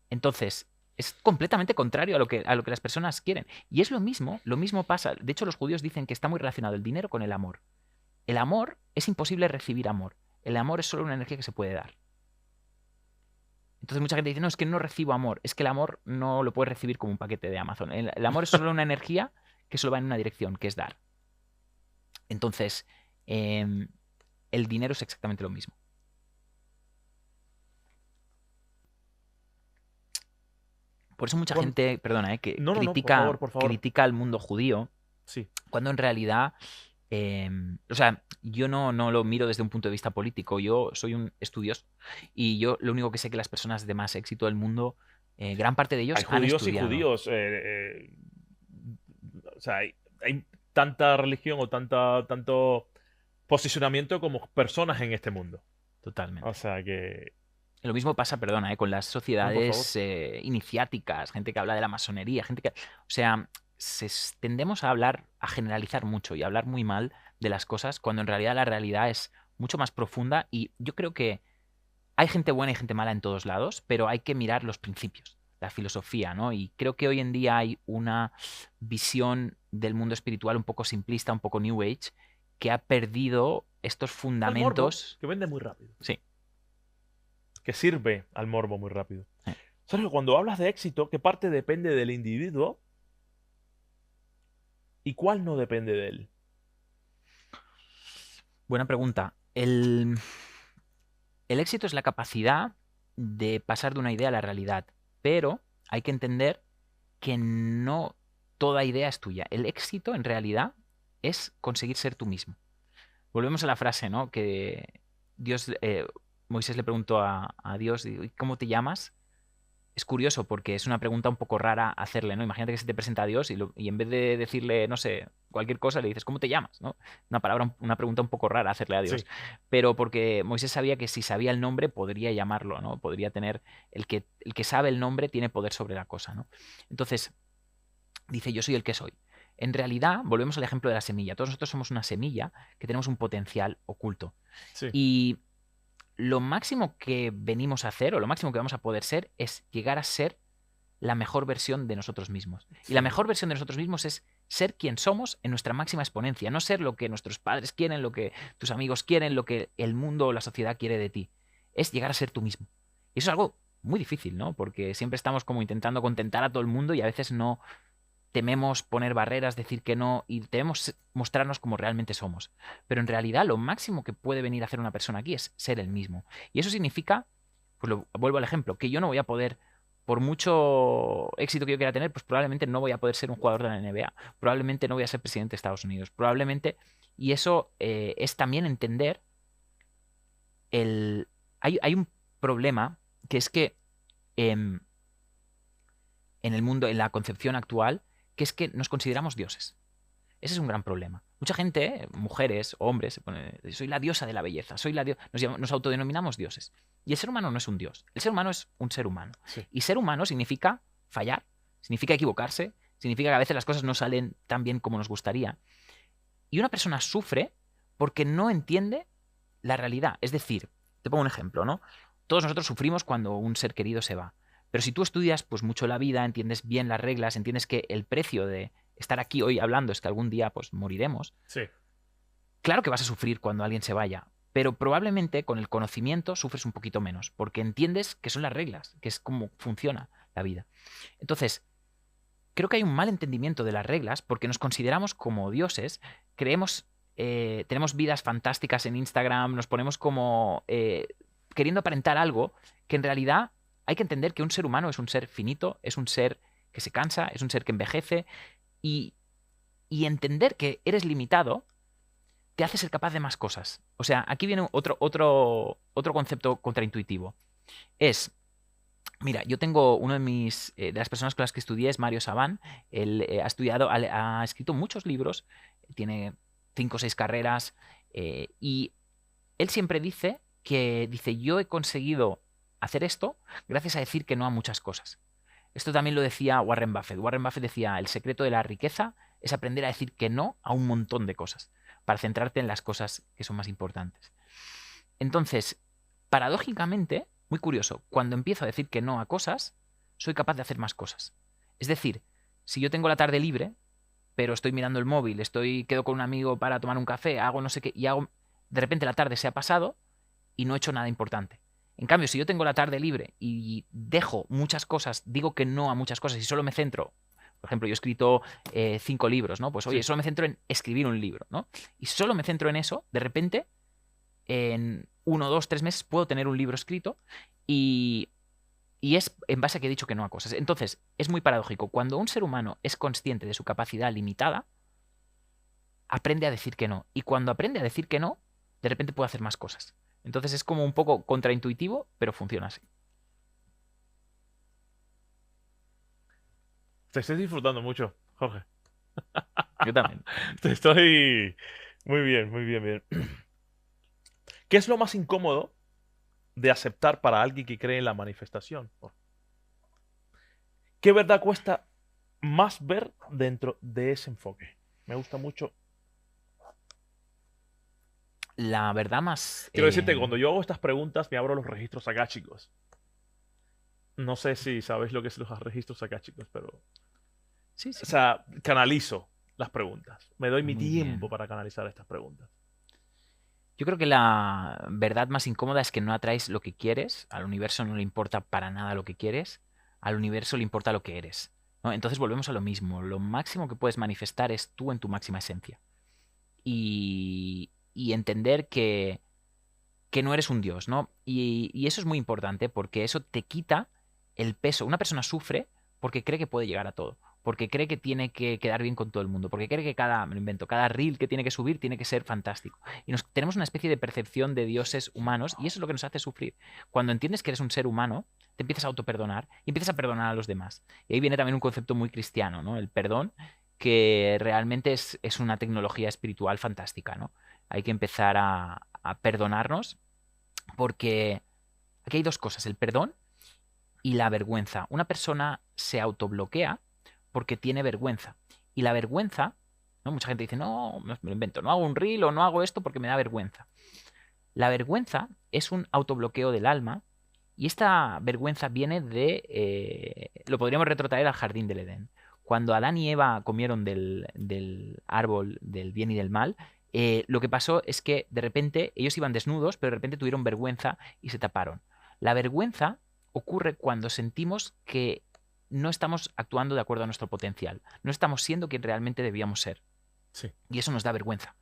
Entonces, es completamente contrario a lo que las personas quieren. Y es lo mismo pasa. De hecho, los judíos dicen que está muy relacionado el dinero con el amor. El amor es imposible recibir amor. El amor es solo una energía que se puede dar. Entonces mucha gente dice, no, es que no recibo amor. Es que el amor no lo puedes recibir como un paquete de Amazon. El amor es solo una energía que solo va en una dirección, que es dar. Entonces, el dinero es exactamente lo mismo. Por eso mucha gente, perdona, que por favor. critica al mundo judío, sí. Cuando en realidad, o sea, yo no lo miro desde un punto de vista político, yo soy un estudioso y yo lo único que sé que las personas de más éxito del mundo, gran parte de ellos han estudiado. Hay judíos y judíos, o sea, hay tanta religión o tanto posicionamiento como personas en este mundo. Totalmente. O sea que... Lo mismo pasa, perdona, con las sociedades iniciáticas, gente que habla de la masonería, gente que... O sea, tendemos a hablar, a generalizar mucho y a hablar muy mal de las cosas, cuando en realidad la realidad es mucho más profunda y yo creo que hay gente buena y gente mala en todos lados, pero hay que mirar los principios, la filosofía, ¿no? Y creo que hoy en día hay una visión del mundo espiritual un poco simplista, un poco New Age, que ha perdido estos fundamentos. Morbo, que vende muy rápido. Sí. Que sirve al morbo muy rápido. Sergio, cuando hablas de éxito, ¿qué parte depende del individuo y cuál no depende de él? Buena pregunta. El éxito es la capacidad de pasar de una idea a la realidad, pero hay que entender que no toda idea es tuya. El éxito, en realidad, es conseguir ser tú mismo. Volvemos a la frase, ¿no? Que Moisés le preguntó a Dios, ¿cómo te llamas? Es curioso porque es una pregunta un poco rara hacerle, ¿no? Imagínate que se te presenta a Dios y en vez de decirle, no sé, cualquier cosa, le dices, ¿cómo te llamas? ¿No? Una pregunta un poco rara hacerle a Dios. Sí. Pero porque Moisés sabía que si sabía el nombre podría llamarlo, ¿no? Podría tener, el que sabe el nombre tiene poder sobre la cosa, ¿no? Entonces, dice, yo soy el que soy. En realidad, volvemos al ejemplo de la semilla. Todos nosotros somos una semilla que tenemos un potencial oculto. Sí. Y lo máximo que venimos a hacer o lo máximo que vamos a poder ser es llegar a ser la mejor versión de nosotros mismos. Sí. Y la mejor versión de nosotros mismos es ser quien somos en nuestra máxima exponencia, no ser lo que nuestros padres quieren, lo que tus amigos quieren, lo que el mundo o la sociedad quiere de ti. Es llegar a ser tú mismo. Y eso es algo muy difícil, ¿no? Porque siempre estamos como intentando contentar a todo el mundo y a veces no tememos poner barreras, decir que no, y tememos mostrarnos como realmente somos. Pero en realidad lo máximo que puede venir a hacer una persona aquí es ser el mismo. Y eso significa, pues vuelvo al ejemplo, que yo no voy a poder, por mucho éxito que yo quiera tener, pues probablemente no voy a poder ser un jugador de la NBA, probablemente no voy a ser presidente de Estados Unidos, probablemente, y eso es también entender hay un problema que es que en el mundo, en la concepción actual, que es que nos consideramos dioses. Ese es un gran problema. Mucha gente, mujeres, hombres, se pone, soy la diosa de la belleza, nos autodenominamos dioses. Y el ser humano no es un dios. El ser humano es un ser humano. Sí. Y ser humano significa fallar, significa equivocarse, significa que a veces las cosas no salen tan bien como nos gustaría. Y una persona sufre porque no entiende la realidad. Es decir, te pongo un ejemplo, ¿no? Todos nosotros sufrimos cuando un ser querido se va. Pero si tú estudias pues mucho la vida, entiendes bien las reglas, entiendes que el precio de estar aquí hoy hablando es que algún día pues moriremos, Sí. claro que vas a sufrir cuando alguien se vaya, pero probablemente con el conocimiento sufres un poquito menos, porque entiendes que son las reglas, que es cómo funciona la vida. Entonces, creo que hay un mal entendimiento de las reglas porque nos consideramos como dioses, creemos, tenemos vidas fantásticas en Instagram, nos ponemos como queriendo aparentar algo que en realidad hay que entender que un ser humano es un ser finito, es un ser que se cansa, es un ser que envejece y, y entender que eres limitado te hace ser capaz de más cosas. O sea, aquí viene otro concepto contraintuitivo. Es, mira, yo tengo uno de las personas con las que estudié es Mario Sabán. Él ha estudiado, ha escrito muchos libros, tiene 5 o 6 carreras y él siempre dice, yo he conseguido hacer esto gracias a decir que no a muchas cosas. Esto también lo decía Warren Buffett. Warren Buffett decía, el secreto de la riqueza es aprender a decir que no a un montón de cosas, para centrarte en las cosas que son más importantes. Entonces, paradójicamente, muy curioso, cuando empiezo a decir que no a cosas, soy capaz de hacer más cosas. Es decir, si yo tengo la tarde libre, pero estoy mirando el móvil, quedo con un amigo para tomar un café, hago no sé qué, de repente la tarde se ha pasado y no he hecho nada importante. En cambio, si yo tengo la tarde libre y dejo muchas cosas, digo que no a muchas cosas y solo me centro, por ejemplo, yo he escrito 5 libros, ¿no? Pues oye, Sí. solo me centro en escribir un libro, ¿no? Y solo me centro en eso, de repente, en 1, 2, 3 meses puedo tener un libro escrito y, y es en base a que he dicho que no a cosas. Entonces, es muy paradójico. Cuando un ser humano es consciente de su capacidad limitada, aprende a decir que no. Y cuando aprende a decir que no, de repente puede hacer más cosas. Entonces es como un poco contraintuitivo, pero funciona así. Te estoy disfrutando mucho, Jorge. Yo también. Te estoy... Muy bien, muy bien, bien. ¿Qué es lo más incómodo de aceptar para alguien que cree en la manifestación? ¿Qué verdad cuesta más ver dentro de ese enfoque? Me gusta mucho. La verdad más... Quiero decirte que cuando yo hago estas preguntas, me abro los registros acá, chicos. No sé si sabéis lo que es los registros acá, chicos, pero... sí, O sí. sea, canalizo las preguntas. Me doy mi Muy tiempo bien. para canalizar estas preguntas. Yo creo que la verdad más incómoda es que no atraes lo que quieres, al universo no le importa para nada lo que quieres, al universo le importa lo que eres, ¿no? Entonces volvemos a lo mismo, lo máximo que puedes manifestar es tú en tu máxima esencia. Y entender que no eres un dios, ¿no? Y eso es muy importante porque eso te quita el peso. Una persona sufre porque cree que puede llegar a todo, porque cree que tiene que quedar bien con todo el mundo, porque cree que me lo invento, cada reel que tiene que subir tiene que ser fantástico. Y tenemos una especie de percepción de dioses humanos y eso es lo que nos hace sufrir. Cuando entiendes que eres un ser humano, te empiezas a autoperdonar y empiezas a perdonar a los demás. Y ahí viene también un concepto muy cristiano, ¿no? El perdón, que realmente es una tecnología espiritual fantástica, ¿no? Hay que empezar a perdonarnos porque aquí hay 2 cosas, el perdón y la vergüenza. Una persona se autobloquea porque tiene vergüenza. Y la vergüenza, ¿no? Mucha gente dice, no, me lo invento, no hago un reel o no hago esto porque me da vergüenza. La vergüenza es un autobloqueo del alma y esta vergüenza viene lo podríamos retrotraer al jardín del Edén. Cuando Adán y Eva comieron del árbol del bien y del mal, lo que pasó es que de repente ellos iban desnudos, pero de repente tuvieron vergüenza y se taparon. La vergüenza ocurre cuando sentimos que no estamos actuando de acuerdo a nuestro potencial, no estamos siendo quien realmente debíamos ser. Sí. Y eso nos da vergüenza.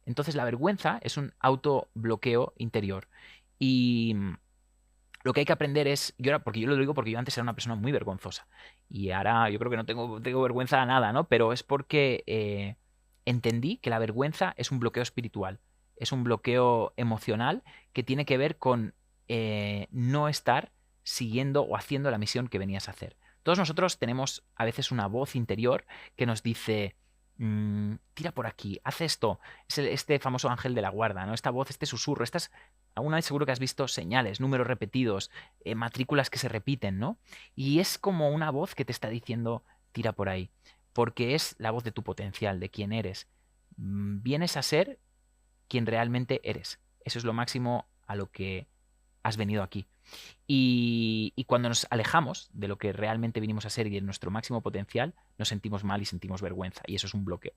Entonces la vergüenza es un autobloqueo interior. Y lo que hay que aprender es, porque yo lo digo porque yo antes era una persona muy vergonzosa y ahora yo creo que no tengo vergüenza a nada, ¿no? Pero es porque entendí que la vergüenza es un bloqueo espiritual, es un bloqueo emocional que tiene que ver con no estar siguiendo o haciendo la misión que venías a hacer. Todos nosotros tenemos a veces una voz interior que nos dice, tira por aquí, haz esto. Es este famoso ángel de la guarda, ¿no? Esta voz, este susurro, alguna vez seguro que has visto señales, números repetidos, matrículas que se repiten, ¿no? Y es como una voz que te está diciendo, tira por ahí, porque es la voz de tu potencial, de quién eres. Vienes a ser quien realmente eres. eso es lo máximo a lo que has venido aquí. Y cuando nos alejamos de lo que realmente vinimos a ser y de nuestro máximo potencial, nos sentimos mal y sentimos vergüenza. Y eso es un bloqueo.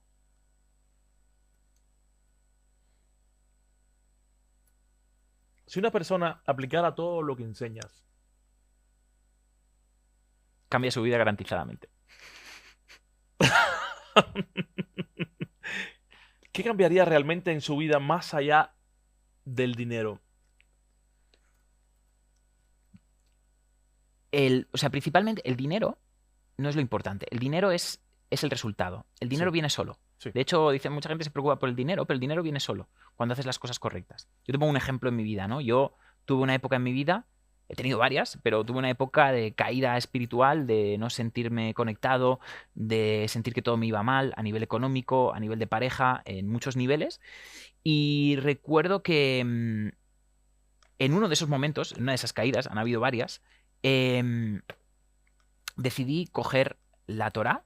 Si una persona aplicara todo lo que enseñas, Cambia su vida garantizadamente. ¿qué cambiaría realmente en su vida más allá del dinero? O sea, principalmente el dinero no es lo importante. El dinero es el resultado. El dinero Sí, viene solo. sí. De hecho, dice, mucha gente se preocupa por el dinero, pero el dinero viene solo cuando haces las cosas correctas. Yo te pongo un ejemplo en mi vida, ¿no? Yo tuve una época en mi vida, he tenido varias, pero tuve una época de caída espiritual, de no sentirme conectado, de sentir que todo me iba mal a nivel económico, a nivel de pareja, en muchos niveles. Y recuerdo que en uno de esos momentos, en una de esas caídas, han habido varias, em, decidí coger la Torá.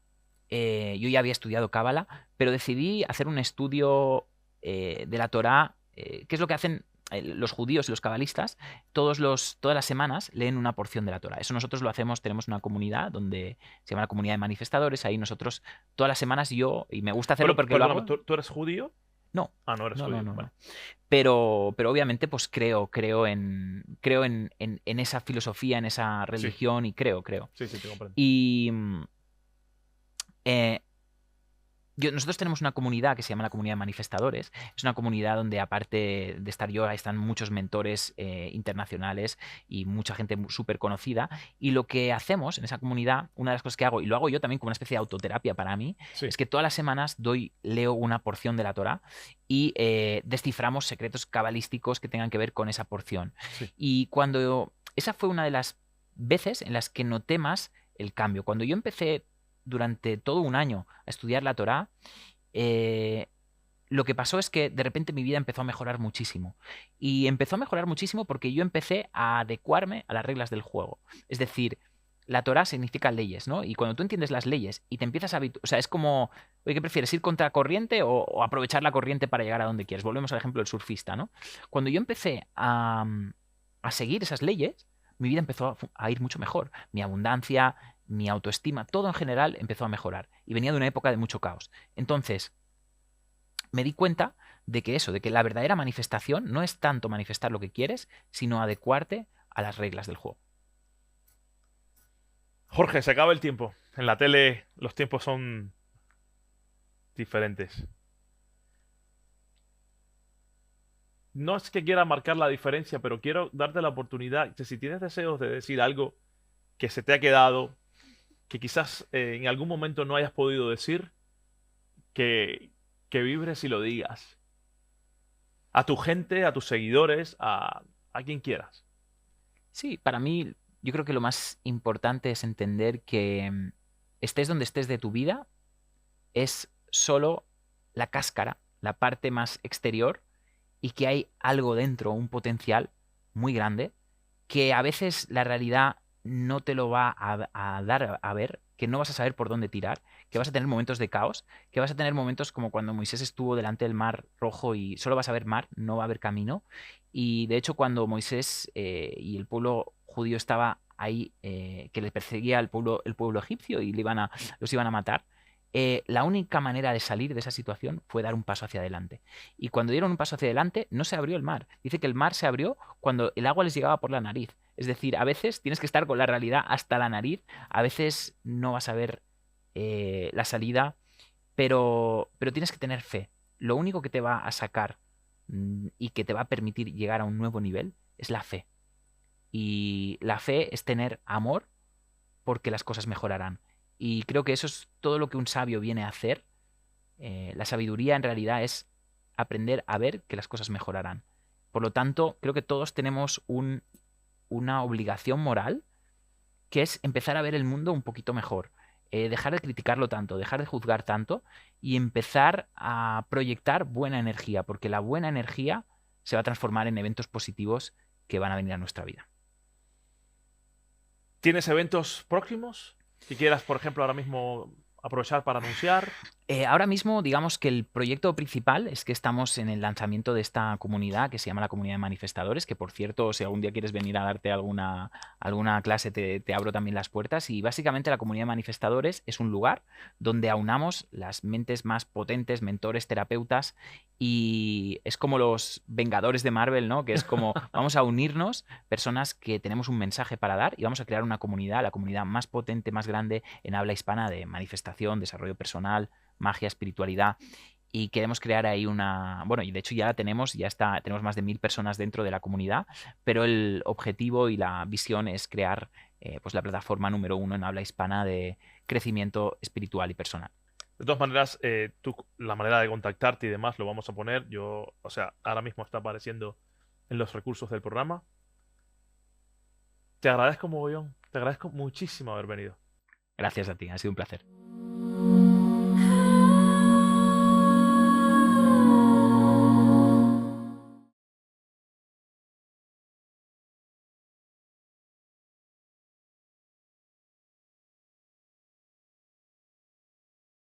Yo ya había estudiado Cábala, pero decidí hacer un estudio de la Torá, que es lo que hacen los judíos y los cabalistas. Todas las semanas leen una porción de la Torá. Eso nosotros lo hacemos, tenemos una comunidad donde se llama la comunidad de manifestadores. Ahí nosotros, todas las semanas y me gusta hacerlo Pero, porque lo perdóname, hago. ¿tú eres judío? No, Ah, no eres no, no, judío. no, Vale. no. Pero obviamente, pues creo en esa filosofía, en esa Sí, religión y creo. sí, sí, te comprendo. Y eh, nosotros tenemos una comunidad que se llama la comunidad de manifestadores. Es una comunidad donde, aparte de estar yo, están muchos mentores internacionales y mucha gente súper conocida. Y lo que hacemos en esa comunidad, una de las cosas que hago, y lo hago yo también como una especie de autoterapia para mí, Sí, es que todas las semanas leo una porción de la Torá y desciframos secretos cabalísticos que tengan que ver con esa porción. sí. Y esa fue una de las veces en las que noté más el cambio. Cuando yo empecé durante todo un año a estudiar la Torá, eh, lo que pasó es que de repente mi vida empezó a mejorar muchísimo. Y empezó a mejorar muchísimo porque yo empecé a adecuarme a las reglas del juego. Es decir, la Torá significa leyes, ¿no? Y cuando tú entiendes las leyes y te empiezas a o sea, es como, oye, ¿qué prefieres? ¿Ir contra corriente o aprovechar la corriente para llegar a donde quieres? Volvemos al ejemplo del surfista, ¿no? Cuando yo empecé a seguir esas leyes, mi vida empezó a ir mucho mejor. Mi abundancia, mi autoestima, todo en general empezó a mejorar. Y venía de una época de mucho caos. Entonces, me di cuenta de que la verdadera manifestación no es tanto manifestar lo que quieres, sino adecuarte a las reglas del juego. Jorge, se acaba el tiempo. En la tele los tiempos son diferentes. No es que quiera marcar la diferencia, pero quiero darte la oportunidad, que si tienes deseos de decir algo que se te ha quedado, que quizás en algún momento no hayas podido decir, que, que vibres y lo digas. A tu gente, a tus seguidores, a quien quieras. Sí, para mí yo creo que lo más importante es entender que estés donde estés de tu vida, es solo la cáscara, la parte más exterior, y que hay algo dentro, un potencial muy grande, que a veces la realidad no te lo va a dar a ver, que no vas a saber por dónde tirar, que vas a tener momentos de caos, que vas a tener momentos como cuando Moisés estuvo delante del mar rojo y solo vas a ver mar, no va a haber camino. Y de hecho, cuando Moisés y el pueblo judío estaba ahí, que le perseguía el pueblo egipcio y los iban a matar, la única manera de salir de esa situación fue dar un paso hacia adelante. Y cuando dieron un paso hacia adelante, no se abrió el mar. Dice que el mar se abrió cuando el agua les llegaba por la nariz. Es decir, a veces tienes que estar con la realidad hasta la nariz, a veces no vas a ver la salida, pero tienes que tener fe. Lo único que te va a sacar y que te va a permitir llegar a un nuevo nivel es la fe. Y la fe es tener amor porque las cosas mejorarán. Y creo que eso es todo lo que un sabio viene a hacer. La sabiduría en realidad es aprender a ver que las cosas mejorarán. Por lo tanto, creo que todos tenemos una obligación moral, que es empezar a ver el mundo un poquito mejor. Dejar de criticarlo tanto, dejar de juzgar tanto y empezar a proyectar buena energía, porque la buena energía se va a transformar en eventos positivos que van a venir a nuestra vida. ¿Tienes eventos próximos que quieras, por ejemplo, ahora mismo aprovechar para anunciar? Ahora mismo, digamos que el proyecto principal es que estamos en el lanzamiento de esta comunidad que se llama la Comunidad de Manifestadores, que por cierto, si algún día quieres venir a darte alguna clase, te abro también las puertas. Y básicamente la Comunidad de Manifestadores es un lugar donde aunamos las mentes más potentes, mentores, terapeutas, y es como los Vengadores de Marvel, ¿no? Que es como vamos a unirnos, personas que tenemos un mensaje para dar, y vamos a crear una comunidad, la comunidad más potente, más grande en habla hispana de manifestación, desarrollo personal, magia, espiritualidad, y queremos crear ahí bueno, y de hecho ya la tenemos, ya está, tenemos más de 1000 personas dentro de la comunidad, pero el objetivo y la visión es crear pues la plataforma número uno en habla hispana de crecimiento espiritual y personal. De todas maneras, la manera de contactarte y demás lo vamos a poner. O sea, ahora mismo está apareciendo en los recursos del programa. Te agradezco mogollón, te agradezco muchísimo haber venido. Gracias a ti, ha sido un placer.